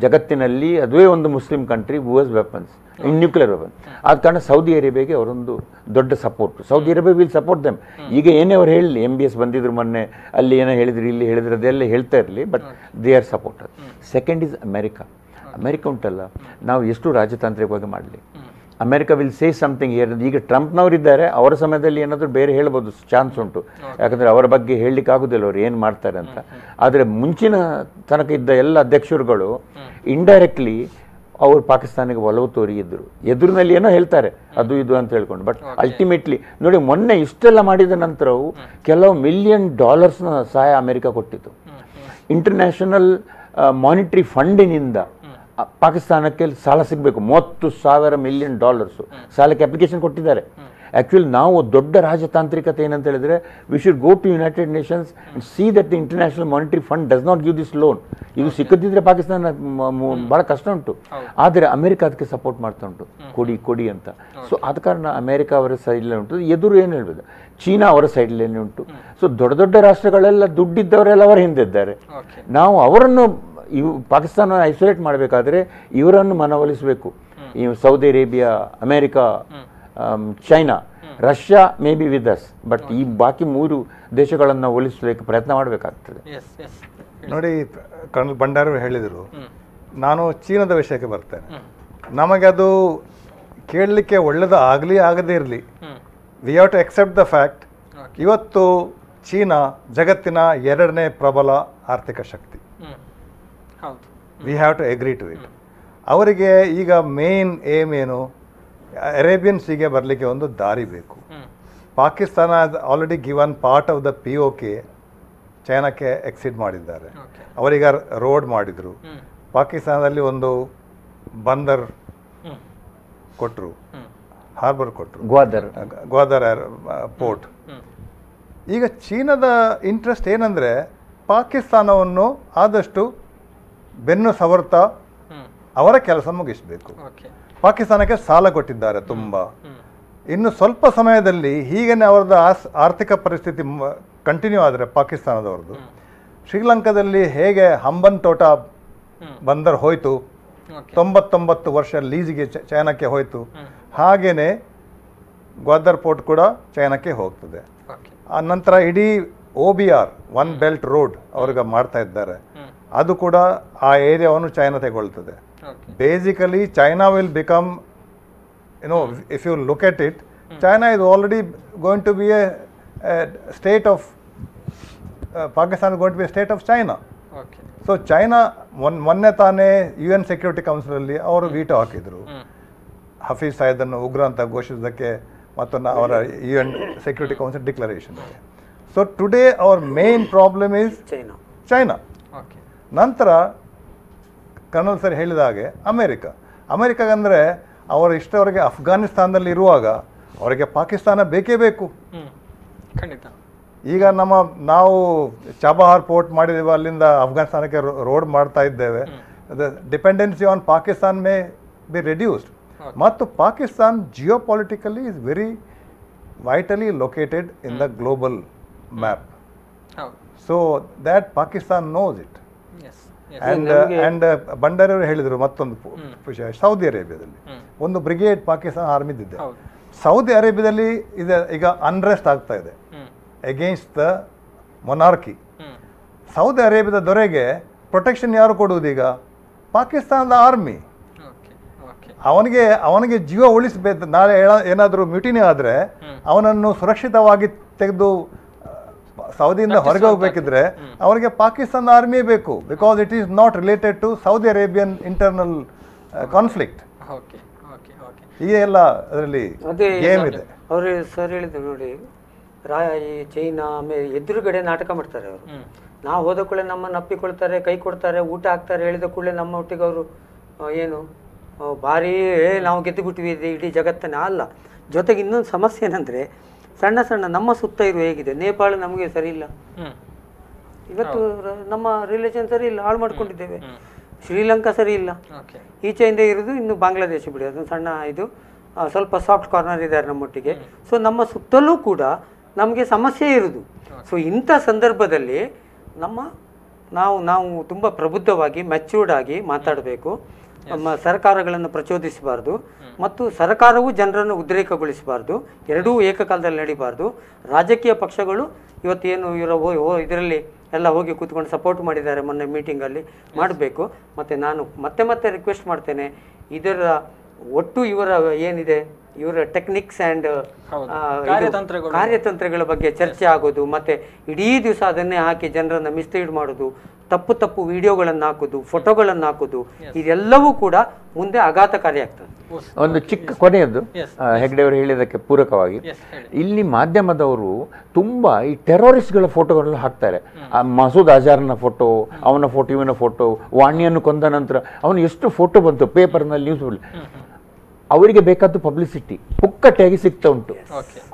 ಜಗತ್ತಿನಲ್ಲಿ ಅದುವೇ ಒಂದು Muslim country who has weapons, in nuclear weapon. ಆದ ಕಾರಣ ಸೌದಿ ಅರೇಬಿಯಾಗೆ ಅವರೊಂದು ದೊಡ್ಡ support. Saudi Arabia will support them. ಈಗ ಏನೇ ಅವ್ರು ಹೇಳಲಿ, MBS ಬಂದಿದ್ರು ಮೊನ್ನೆ, ಅಲ್ಲಿ ಏನೋ ಹೇಳಿದ್ರು, ಇಲ್ಲಿ ಹೇಳಿದ್ರು, ಅದೆಲ್ಲ ಹೇಳ್ತಾ ಇರಲಿ, but they are supporter. Second is America. America ಉಂಟಲ್ಲ, ನಾವು ಎಷ್ಟು ರಾಜತಾಂತ್ರಿಕವಾಗಿ ಮಾಡಲಿ, America will say something here. ಈಗ ಟ್ರಂಪ್ನವರಿದ್ದಾರೆ, ಅವರ ಸಮಯದಲ್ಲಿ ಏನಾದರೂ ಬೇರೆ ಹೇಳ್ಬೋದು, ಚಾನ್ಸ್ ಉಂಟು. ಯಾಕಂದರೆ ಅವರ ಬಗ್ಗೆ ಹೇಳಲಿಕ್ಕೆ ಆಗೋದಿಲ್ಲ ಅವ್ರು ಏನು ಮಾಡ್ತಾರೆ ಅಂತ. ಆದರೆ ಮುಂಚಿನ ತನಕ ಇದ್ದ ಎಲ್ಲ ಅಧ್ಯಕ್ಷರುಗಳು ಇಂಡೈರೆಕ್ಟ್ಲಿ ಅವರು ಪಾಕಿಸ್ತಾನಿಗೆ ಒಲವು ತೋರಿದ್ರು, ಎದುರಿನಲ್ಲಿ ಏನೋ ಹೇಳ್ತಾರೆ ಅದು ಇದು ಅಂತ ಹೇಳ್ಕೊಂಡು. ಬಟ್ ಅಲ್ಟಿಮೇಟ್ಲಿ ನೋಡಿ, ಮೊನ್ನೆ ಇಷ್ಟೆಲ್ಲ ಮಾಡಿದ ನಂತರವೂ ಕೆಲವು $1 million ಸಹಾಯ ಅಮೆರಿಕ ಕೊಟ್ಟಿತ್ತು. ಇಂಟರ್ನ್ಯಾಷನಲ್ ಮಾನಿಟರಿ ಫಂಡಿನಿಂದ ಪಾಕಿಸ್ತಾನಕ್ಕೆ ಸಾಲ ಸಿಗಬೇಕು, $30,000 million ಸಾಲಕ್ಕೆ ಅಪ್ಲಿಕೇಶನ್ ಕೊಟ್ಟಿದ್ದಾರೆ. ಆ್ಯಕ್ಚುಲಿ ನಾವು ದೊಡ್ಡ ರಾಜತಾಂತ್ರಿಕತೆ ಏನಂತ ಹೇಳಿದ್ರೆ, we should go to United Nations and see that the International Monetary Fund does not give this loan. ಇದು ಸಿಕ್ಕದಿದ್ರೆ ಪಾಕಿಸ್ತಾನ ಭಾಳ ಕಷ್ಟ ಉಂಟು. ಆದರೆ ಅಮೆರಿಕ ಅದಕ್ಕೆ ಸಪೋರ್ಟ್ ಮಾಡ್ತಾ ಉಂಟು, ಕೊಡಿ ಅಂತ. ಸೊ ಆದ ಕಾರಣ ಅಮೆರಿಕ ಅವರ ಸೈಡ್ಲೇ ಉಂಟು. ಎದುರು ಏನು ಹೇಳ್ಬೋದು, ಚೀನಾ ಅವರ ಸೈಡ್ಲೇನೆ ಉಂಟು. ಸೊ ದೊಡ್ಡ ದೊಡ್ಡ ರಾಷ್ಟ್ರಗಳೆಲ್ಲ ದುಡ್ಡಿದ್ದವರೆಲ್ಲ ಅವರ ಹಿಂದೆ ಇದ್ದಾರೆ. ನಾವು ಅವರನ್ನು ಪಾಕಿಸ್ತಾನ ಐಸೋಲೇಟ್ ಮಾಡಬೇಕಾದ್ರೆ ಇವರನ್ನು ಮನವೊಲಿಸಬೇಕು. ಈ Saudi Arabia, America, China, Russia may be with us, but ಈ ಬಾಕಿ 3 ದೇಶಗಳನ್ನು ಒಲಿಸಲಿಕ್ಕೆ ಪ್ರಯತ್ನ ಮಾಡಬೇಕಾಗ್ತದೆ. ನೋಡಿ, ಕರ್ನಲ್ ಭಂಡಾರಿ ಹೇಳಿದರು, ನಾನು ಚೀನಾದ ವಿಷಯಕ್ಕೆ ಬರ್ತೇನೆ. ನಮಗೆ ಅದು ಕೇಳಲಿಕ್ಕೆ ಒಳ್ಳೆಯದು ಆಗದೇ ಇರಲಿ, we have to accept the fact, ಇವತ್ತು ಚೀನಾ ಜಗತ್ತಿನ 2ನೇ ಪ್ರಬಲ ಆರ್ಥಿಕ ಶಕ್ತಿ. We have to agree to it. ಅವರಿಗೆ ಈಗ ಮೇನ್ ಏಮ್ ಏನು, ಅರೇಬಿಯನ್ ಸೀಗೆ ಬರಲಿಕ್ಕೆ ಒಂದು ದಾರಿ ಬೇಕು. Pakistan already given part of the POK ಚೈನಾಕ್ಕೆ ಎಕ್ಸಿಡ್ ಮಾಡಿದ್ದಾರೆ. ಅವರೀಗ ರೋಡ್ ಮಾಡಿದರು. ಪಾಕಿಸ್ತಾನದಲ್ಲಿ ಒಂದು ಬಂದರ್ ಕೊಟ್ಟರು, ಹಾರ್ಬರ್ ಕೊಟ್ಟರು, ಗ್ವಾದರ್ ಪೋರ್ಟ್. ಈಗ ಚೀನಾದ ಇಂಟ್ರೆಸ್ಟ್ ಏನಂದರೆ ಪಾಕಿಸ್ತಾನವನ್ನು ಆದಷ್ಟು ಬೆನ್ನು ಸವರ್ತಾ ಅವರ ಕೆಲಸ ಮುಗಿಸಬೇಕು. ಪಾಕಿಸ್ತಾನಕ್ಕೆ ಸಾಲ ಕೊಟ್ಟಿದ್ದಾರೆ ತುಂಬ. ಇನ್ನು ಸ್ವಲ್ಪ ಸಮಯದಲ್ಲಿ ಹೀಗೇ ಅವರದ್ದು ಆರ್ಥಿಕ ಪರಿಸ್ಥಿತಿ ಕಂಟಿನ್ಯೂ ಆದರೆ ಪಾಕಿಸ್ತಾನದವ್ರದ್ದು, ಶ್ರೀಲಂಕಾದಲ್ಲಿ ಹೇಗೆ ಹಂಬನ್ ತೋಟ ಬಂದರ್ ಹೋಯಿತು, 99 ವರ್ಷ ಲೀಸಿಗೆ ಚೈನಾಕ್ಕೆ ಹೋಯಿತು, ಹಾಗೇನೆ ಗ್ವಾದರ್ ಪೋರ್ಟ್ ಕೂಡ ಚೈನಾಕ್ಕೆ ಹೋಗ್ತದೆ. ಆ ನಂತರ ಇಡೀ OBR ಒನ್ ಬೆಲ್ಟ್ ರೋಡ್ ಅವ್ರಿಗೆ ಮಾಡ್ತಾ ಇದ್ದಾರೆ, ಅದು ಕೂಡ ಆ ಏರಿಯಾವನ್ನು ಚೈನಾ ತಗೊಳ್ತದೆ. Basically China will become, if you look at it, China is already going to be a state of Pakistan is going to be a state of China. So China ಮೊನ್ನೆ ತಾನೇ UN security ಕೌನ್ಸಿಲಲ್ಲಿ ಅವರು veto ಹಾಕಿದರು, ಹಫೀಜ್ ಸಯೀದನ್ನು ಉಗ್ರ ಅಂತ ಘೋಷಿಸೋದಕ್ಕೆ ಮತ್ತು ಅವರ UN security council ಡಿಕ್ಲರೇಷನ್ಗೆ. So today our main problem is China. Okay. ನಂತರ ಕರ್ನಲ್ ಸರ್ ಹೇಳಿದ ಹಾಗೆ ಅಮೇರಿಕಾಗಂದರೆ ಅವರು ಇಷ್ಟವರೆಗೆ ಅಫ್ಘಾನಿಸ್ತಾನದಲ್ಲಿ ಇರುವಾಗ ಅವರಿಗೆ ಪಾಕಿಸ್ತಾನ ಬೇಕೇ ಬೇಕು. ಖಂಡಿತ. ಈಗ ನಾವು ಚಾಬಹಾರ್ ಪೋರ್ಟ್ ಮಾಡಿದ್ದೇವೆ, ಅಲ್ಲಿಂದ ಅಫ್ಘಾನಿಸ್ತಾನಕ್ಕೆ ರೋಡ್ ಮಾಡ್ತಾ ಇದ್ದೇವೆ. Dependency on Pakistan may be reduced. ಮತ್ತು Pakistan geopolitically is very vitally located in the global map. So that Pakistan knows it. And ಭಂಡಾರಿಯವರು ಹೇಳಿದರು ಮತ್ತೊಂದು ವಿಷಯ, ಸೌದಿ ಅರೇಬಿಯಾದಲ್ಲಿ ಒಂದು ಬ್ರಿಗೇಡ್ ಪಾಕಿಸ್ತಾನ ಆರ್ಮಿದಿದೆ. ಸೌದಿ ಅರೇಬಿಯಾದಲ್ಲಿ ಈಗ ಅನ್ರೆಸ್ಟ್ ಆಗ್ತಾ ಇದೆ ಅಗೇನ್ಸ್ಟ್ ದ ಮೊನಾರ್ಕಿ. ಸೌದಿ ಅರೇಬಿಯಾದ ದೊರೆಗೆ ಪ್ರೊಟೆಕ್ಷನ್ ಯಾರು ಕೊಡುವುದೀಗ? ಪಾಕಿಸ್ತಾನದ ಆರ್ಮಿ. ಅವನಿಗೆ ಜೀವ ಉಳಿಸಬೇಕು. ನಾಳೆ ಏನಾದರೂ ಮ್ಯೂಟಿನಿ ಆದರೆ ಅವನನ್ನು ಸುರಕ್ಷಿತವಾಗಿ ತೆಗೆದು ಸೌದಿಯಿಂದ ಹೊರಗೆ ಹೋಗ್ಬೇಕಿದ್ರೆ ಅವರಿಗೆ ಪಾಕಿಸ್ತಾನದ ಆರ್ಮಿಯೇ ಬೇಕು. Because it is not related to Saudi Arabian internal conflict. ಈ ಎಲ್ಲ ಅದರಲ್ಲಿ ಗೇಮ್ ಇದೆ. ಅವರು ಸರ್ ಹೇಳಿದ್ರು ನೋಡಿ, ಈ ಚೈನಾ ಆಮೇಲೆ ಎದುರುಗಡೆ ನಾಟಕ ಮಾಡ್ತಾರೆ ಅವರು. ನಾವು ಹೋದ ಕೂಡಲೇ ನಮ್ಮನ್ನು ಅಪ್ಪಿಕೊಳ್ತಾರೆ, ಕೈ ಕೊಡ್ತಾರೆ, ಊಟ ಹಾಕ್ತಾರೆ. ಹೇಳಿದ ಕೂಡಲೇ ನಮ್ಮ ಒಟ್ಟಿಗೆ ಅವರು ಏನು ಭಾರಿ ನಾವು ಗೆದ್ದುಬಿಟ್ವಿ ಇಡೀ ಜಗತ್ತನ್ನೇ. ಅಲ್ಲ, ಜೊತೆಗೆ ಇನ್ನೊಂದು ಸಮಸ್ಯೆ ಏನಂದರೆ ಸಣ್ಣ ಸಣ್ಣ ನಮ್ಮ ಸುತ್ತ ಇರುವ ಹೇಗಿದೆ. ನೇಪಾಳ ನಮಗೆ ಸರಿ ಇಲ್ಲ, ಇವತ್ತು ನಮ್ಮ ರಿಲೇಷನ್ ಸರಿ ಇಲ್ಲ, ಹಾಳು ಮಾಡ್ಕೊಂಡಿದ್ದೇವೆ. ಶ್ರೀಲಂಕಾ ಸರಿ ಇಲ್ಲ, ಈಚೆಯಿಂದ ಇರೋದು ಇನ್ನು ಬಾಂಗ್ಲಾದೇಶ ಬಿಡಿ, ಅದು ಸಣ್ಣ ಇದು ಸ್ವಲ್ಪ ಸಾಫ್ಟ್ ಕಾರ್ನರ್ ಇದ್ದಾರೆ ನಮ್ಮೊಟ್ಟಿಗೆ. ಸೊ ನಮ್ಮ ಸುತ್ತಲೂ ಕೂಡ ನಮಗೆ ಸಮಸ್ಯೆ ಇರುವುದು. ಸೊ ಇಂಥ ಸಂದರ್ಭದಲ್ಲಿ ನಾವು ತುಂಬ ಪ್ರಬುದ್ಧವಾಗಿ ಮ್ಯಾಚ್ಯೂರ್ಡ್ ಆಗಿ ಮಾತಾಡಬೇಕು. ನಮ್ಮ ಸರ್ಕಾರಗಳನ್ನು ಪ್ರಚೋದಿಸಬಾರ್ದು ಮತ್ತು ಸರ್ಕಾರವು ಜನರನ್ನು ಉದ್ರೇಕಗೊಳಿಸಬಾರ್ದು. ಎರಡೂ ಏಕಕಾಲದಲ್ಲಿ ನಡೀಬಾರ್ದು. ರಾಜಕೀಯ ಪಕ್ಷಗಳು ಇವತ್ತೇನು ಇದರಲ್ಲಿ ಎಲ್ಲ ಹೋಗಿ ಕೂತ್ಕೊಂಡು ಸಪೋರ್ಟ್ ಮಾಡಿದ್ದಾರೆ ಮೊನ್ನೆ ಮೀಟಿಂಗಲ್ಲಿ, ಮಾಡಬೇಕು. ಮತ್ತು ನಾನು ಮತ್ತೆ ರಿಕ್ವೆಸ್ಟ್ ಮಾಡ್ತೇನೆ, ಇದರ ಒಟ್ಟು ಇವರ ಏನಿದೆ ಇವರ ಟೆಕ್ನಿಕ್ಸ್ ಆ್ಯಂಡ್ ಕಾರ್ಯತಂತ್ರಗಳ ಬಗ್ಗೆ ಚರ್ಚೆ ಆಗೋದು, ಮತ್ತು ಇಡೀ ದಿವಸ ಅದನ್ನೇ ಹಾಕಿ ಜನರನ್ನು ಮಿಸ್ಲೀಡ್ ಮಾಡೋದು, ತಪ್ಪು ವಿಡಿಯೋಗಳನ್ನು ಹಾಕೋದು, ಫೋಟೋಗಳನ್ನು ಹಾಕೋದು, ಇದೆಲ್ಲವೂ ಕೂಡ ಮುಂದೆ ಆಘಾತಕಾರಿ ಆಗ್ತದೆ. ಒಂದು ಚಿಕ್ಕ ಕೊನೆಯದ್ದು ಹೆಗ್ಡೆ ಅವರು ಹೇಳಿದ್ದಕ್ಕೆ ಪೂರಕವಾಗಿ, ಇಲ್ಲಿ ಮಾಧ್ಯಮದವರು ತುಂಬಾ ಈ ಟೆರರಿಸ್ಟ್ಗಳ ಫೋಟೋಗಳನ್ನು ಹಾಕ್ತಾರೆ. ಮಸೂದ್ ಅಜಾರ್ನ ಫೋಟೋ, ಅವನ ಫೋಟೋ, ಇವನ ಫೋಟೋ, ವಾಣಿಯನ್ನು ಕೊಂದ ನಂತರ ಅವನು ಎಷ್ಟು ಫೋಟೋ ಬಂತು ಪೇಪರ್ನಲ್ಲಿ, ನ್ಯೂಸ್. ಅವರಿಗೆ ಬೇಕಾದ್ದು ಪಬ್ಲಿಸಿಟಿ ಪುಕ್ಕಟ್ಟೆಯಾಗಿ ಸಿಗ್ತಾ ಉಂಟು.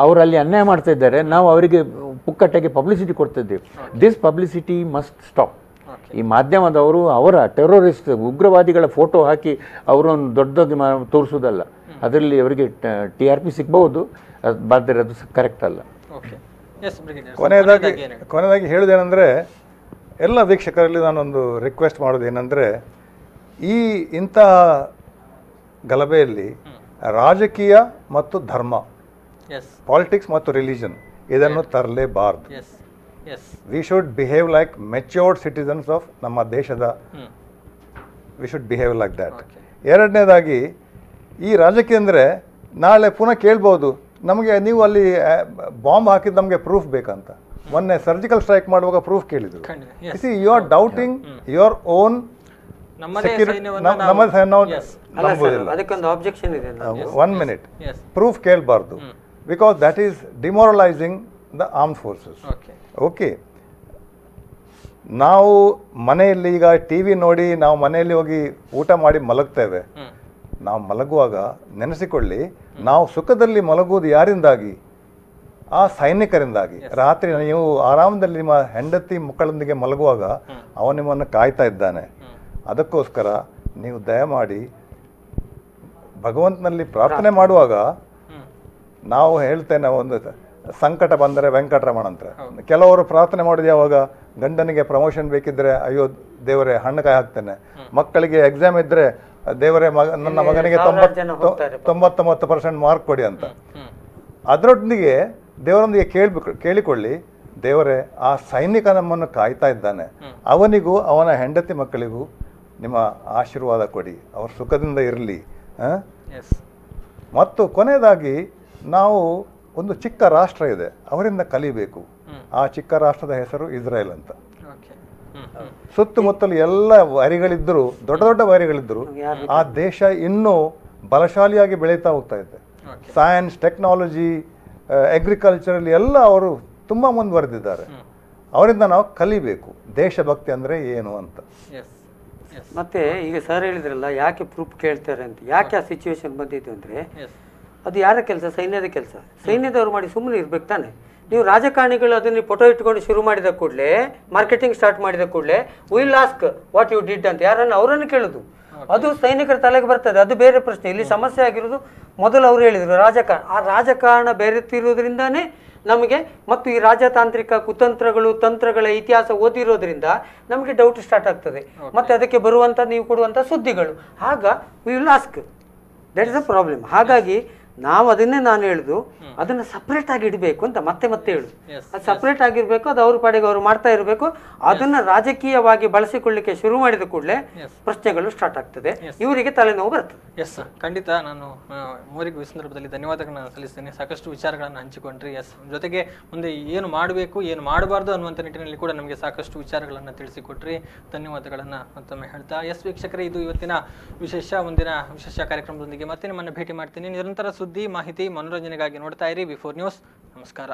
ಅವರು ಅಲ್ಲಿ ಅನ್ಯಾಯ ಮಾಡ್ತಾ ಇದ್ದಾರೆ, ನಾವು ಅವರಿಗೆ ಪುಕ್ಕಟ್ಟೆಗೆ ಪಬ್ಲಿಸಿಟಿ ಕೊಡ್ತಾ ಇದ್ದೇವೆ. This publicity must stop. ಈ ಮಾಧ್ಯಮದವರು ಅವರ ಟೆರರಿಸ್ಟ್ ಉಗ್ರವಾದಿಗಳ ಫೋಟೋ ಹಾಕಿ ಅವರನ್ನು ದೊಡ್ಡದಾಗಿ ತೋರಿಸೋದಲ್ಲ. ಅದರಲ್ಲಿ ಅವರಿಗೆ TRP ಸಿಗ್ಬಹುದು, ಆದರೆ ಅದು ಕರೆಕ್ಟ್ ಅಲ್ಲ. ಕೊನೆಯದಾಗಿ ಹೇಳುವುದೇನೆಂದರೆ, ಎಲ್ಲ ವೀಕ್ಷಕರಲ್ಲಿ ನಾನೊಂದು ರಿಕ್ವೆಸ್ಟ್ ಮಾಡೋದೇನೆಂದರೆ, ಇಂಥ ಗಲಭೆಯಲ್ಲಿ ರಾಜಕೀಯ ಮತ್ತು ಧರ್ಮ, ಪಾಲಿಟಿಕ್ಸ್ ಮತ್ತು ರಿಲಿಜನ್ ಇದನ್ನು ತರಲೇಬಾರ್ದು. We should behave like matured citizens of ನಮ್ಮ ದೇಶದ. We should behave like that. ಎರಡನೇದಾಗಿ, ಈ ರಾಜಕೀಯ ಅಂದರೆ ನಾಳೆ ಪುನಃ ಕೇಳ್ಬೋದು ನಮಗೆ, ನೀವು ಅಲ್ಲಿ ಬಾಂಬ್ ಹಾಕಿದ್ದು ನಮಗೆ ಪ್ರೂಫ್ ಬೇಕಂತ. ಮೊನ್ನೆ ಸರ್ಜಿಕಲ್ ಸ್ಟ್ರೈಕ್ ಮಾಡುವಾಗ ಪ್ರೂಫ್ ಕೇಳಿದ್ರು. You are doubting your own one minute proof ಕೇಳಬಾರ್ದು. Because that is demoralising the armed forces. Okay, ನಾವು ಮನೆಯಲ್ಲಿ ಈಗ TV ನೋಡಿ ನಾವು ಮನೆಯಲ್ಲಿ ಹೋಗಿ ಊಟ ಮಾಡಿ ಮಲಗ್ತೇವೆ. ನಾವು ಮಲಗುವಾಗ ನೆನೆಸಿಕೊಳ್ಳಿ, ನಾವು ಸುಖದಲ್ಲಿ ಮಲಗುವುದು ಯಾರಿಂದಾಗಿ? ಆ ಸೈನಿಕರಿಂದಾಗಿ. ರಾತ್ರಿ ನೀವು ಆರಾಮದಲ್ಲಿ ನಿಮ್ಮ ಹೆಂಡತಿ ಮಕ್ಕಳೊಂದಿಗೆ ಮಲಗುವಾಗ ಅವನು ನಿಮ್ಮನ್ನು ಕಾಯ್ತಾ ಇದ್ದಾನೆ. ಅದಕ್ಕೋಸ್ಕರ ನೀವು ದಯಮಾಡಿ ಭಗವಂತನಲ್ಲಿ ಪ್ರಾರ್ಥನೆ ಮಾಡುವಾಗ, ನಾವು ಹೇಳ್ತೇನೆ ಒಂದು ಸಂಕಟ ಬಂದರೆ ವೆಂಕಟರಮಣ ಅಂತ. ಕೆಲವರು ಪ್ರಾರ್ಥನೆ ಮಾಡೋದು ಯಾವಾಗ? ಗಂಡನಿಗೆ ಪ್ರಮೋಷನ್ ಬೇಕಿದ್ರೆ, ಅಯ್ಯೋ ದೇವರೇ ಹಣ್ಣುಕಾಯಿ ಹಾಕ್ತೇನೆ. ಮಕ್ಕಳಿಗೆ ಎಕ್ಸಾಮ್ ಇದ್ರೆ, ದೇವರೇ ನನ್ನ ಮಗನಿಗೆ 99% ಮಾರ್ಕ್ ಕೊಡಿ ಅಂತ. ಅದರೊಂದಿಗೆ ದೇವರೊಂದಿಗೆ ಕೇಳಿಕೊಳ್ಳಿ, ದೇವರೇ ಆ ಸೈನಿಕ ನಮ್ಮನ್ನು ಕಾಯ್ತಾ ಇದ್ದಾನೆ, ಅವನಿಗೂ ಅವನ ಹೆಂಡತಿ ಮಕ್ಕಳಿಗೂ ನಿಮ್ಮ ಆಶೀರ್ವಾದ ಕೊಡಿ, ಅವರು ಸುಖದಿಂದ ಇರಲಿ. ಮತ್ತು ಕೊನೆಯದಾಗಿ, ನಾವು ಒಂದು ಚಿಕ್ಕ ರಾಷ್ಟ್ರ ಇದೆ, ಅವರಿಂದ ಕಲಿಬೇಕು. ಆ ಚಿಕ್ಕ ರಾಷ್ಟ್ರದ ಹೆಸರು ಇಸ್ರೇಲ್ ಅಂತ. ಸುತ್ತಮುತ್ತಲು ಎಲ್ಲ ವೈರಿಗಳಿದ್ದರು, ದೊಡ್ಡ ದೊಡ್ಡ ವೈರಿಗಳಿದ್ದರು. ಆ ದೇಶ ಇನ್ನೂ ಬಲಶಾಲಿಯಾಗಿ ಬೆಳೀತಾ ಹೋಗ್ತಾ ಇದೆ. ಸೈನ್ಸ್, ಟೆಕ್ನಾಲಜಿ, ಅಗ್ರಿಕಲ್ಚರಲ್ಲಿ ಎಲ್ಲ ಅವರು ತುಂಬ ಮುಂದುವರೆದಿದ್ದಾರೆ. ಅವರಿಂದ ನಾವು ಕಲಿಬೇಕು ದೇಶಭಕ್ತಿ ಅಂದರೆ ಏನು ಅಂತ. ಮತ್ತೆ ಈಗ ಸರ್ ಹೇಳಿದ್ರಲ್ಲ ಯಾಕೆ ಪ್ರೂಫ್ ಕೇಳ್ತಾರೆ ಅಂತ, ಯಾಕೆ ಆ ಸಿಚುವೇಶನ್ ಬಂದಿತ್ತು ಅಂದರೆ ಅದು ಯಾರ ಕೆಲಸ? ಸೈನ್ಯದ ಕೆಲಸ. ಸೈನ್ಯದವ್ರು ಮಾಡಿ ಸುಮ್ಮನೆ ಇರ್ಬೇಕು ತಾನೆ. ನೀವು ರಾಜಕಾರಣಿಗಳು ಅದನ್ನ ಫೋಟೋ ಇಟ್ಕೊಂಡು ಶುರು ಮಾಡಿದ ಕೂಡಲೇ, ಮಾರ್ಕೆಟಿಂಗ್ ಸ್ಟಾರ್ಟ್ ಮಾಡಿದ ಕೂಡಲೇ will ask what you did ಅಂತ ಯಾರನ್ನು ಅವರನ್ನು ಕೇಳೋದು, ಅದು ಸೈನಿಕರ ತಲೆಗೆ ಬರ್ತದೆ. ಅದು ಬೇರೆ ಪ್ರಶ್ನೆ. ಇಲ್ಲಿ ಸಮಸ್ಯೆ ಆಗಿರೋದು ಮೊದಲು ಅವರು ಹೇಳಿದರು ರಾಜಕಾರಣ ಬೇರೆತ್ತಿರೋದ್ರಿಂದಾನೇ ನಮಗೆ, ಮತ್ತು ಈ ರಾಜತಾಂತ್ರಿಕ ಕುತಂತ್ರಗಳು ತಂತ್ರಗಳ ಇತಿಹಾಸ ಓದಿರೋದ್ರಿಂದ ನಮಗೆ ಡೌಟ್ ಸ್ಟಾರ್ಟ್ ಆಗ್ತದೆ. ಮತ್ತೆ ಅದಕ್ಕೆ ಬರುವಂಥ ನೀವು ಕೊಡುವಂಥ ಸುದ್ದಿಗಳು, ಆಗ we will ask. That is a problem. ಹಾಗಾಗಿ ನಾವು ಅದನ್ನೇ ನಾನು ಹೇಳುದು, ಅದನ್ನು ಸಪ್ರೇಟ್ ಆಗಿ ಇಡಬೇಕು ಅಂತ ಮತ್ತೆ ಹೇಳುದು. ಅದು ಸಪ್ರೇಟ್ ಆಗಿರ್ಬೇಕು, ಅದು ಅವ್ರ ಪಾಡಿಗೆ ಅವರು ಮಾಡ್ತಾ ಇರಬೇಕು. ಅದನ್ನ ರಾಜಕೀಯವಾಗಿ ಬಳಸಿಕೊಳ್ಳಿಕ್ಕೆ ಶುರು ಮಾಡಿದ ಕೂಡಲೇ ಪ್ರಶ್ನೆಗಳು ಸ್ಟಾರ್ಟ್ ಆಗ್ತದೆ, ಇವರಿಗೆ ತಲೆನೋವು ಬರ್ತದೆ. ಎಸ್, ಖಂಡಿತ. ನಾನು ಮೂವರಿಗೂ ಈ ಸಂದರ್ಭದಲ್ಲಿ ಧನ್ಯವಾದಗಳನ್ನ ಸಲ್ಲಿಸ್ತೇನೆ. ಸಾಕಷ್ಟು ವಿಚಾರಗಳನ್ನು ಹಂಚಿಕೊಂಡ್ರಿ. ಎಸ್, ಜೊತೆಗೆ ಮುಂದೆ ಏನು ಮಾಡಬೇಕು ಏನು ಮಾಡಬಾರ್ದು ಅನ್ನುವಂಥ ನಿಟ್ಟಿನಲ್ಲಿ ಕೂಡ ನಮಗೆ ಸಾಕಷ್ಟು ವಿಚಾರಗಳನ್ನು ತಿಳಿಸಿಕೊಟ್ರಿ. ಧನ್ಯವಾದಗಳನ್ನು ಮತ್ತೊಮ್ಮೆ ಹೇಳ್ತಾ, ಎಸ್ ವೀಕ್ಷಕರೇ, ಇದು ಇವತ್ತಿನ ವಿಶೇಷ. ಮುಂದಿನ ವಿಶೇಷ ಕಾರ್ಯಕ್ರಮದೊಂದಿಗೆ ಮತ್ತೆ ನಿಮ್ಮನ್ನು ಭೇಟಿ ಮಾಡ್ತೀನಿ. ನಿರಂತರ ಸುದ್ದಿ, ಮಾಹಿತಿ, ಮನೋರಂಜನೆಗಾಗಿ ನೋಡ್ತಾ ಇರಿ ವಿ4 ನ್ಯೂಸ್. ನಮಸ್ಕಾರ.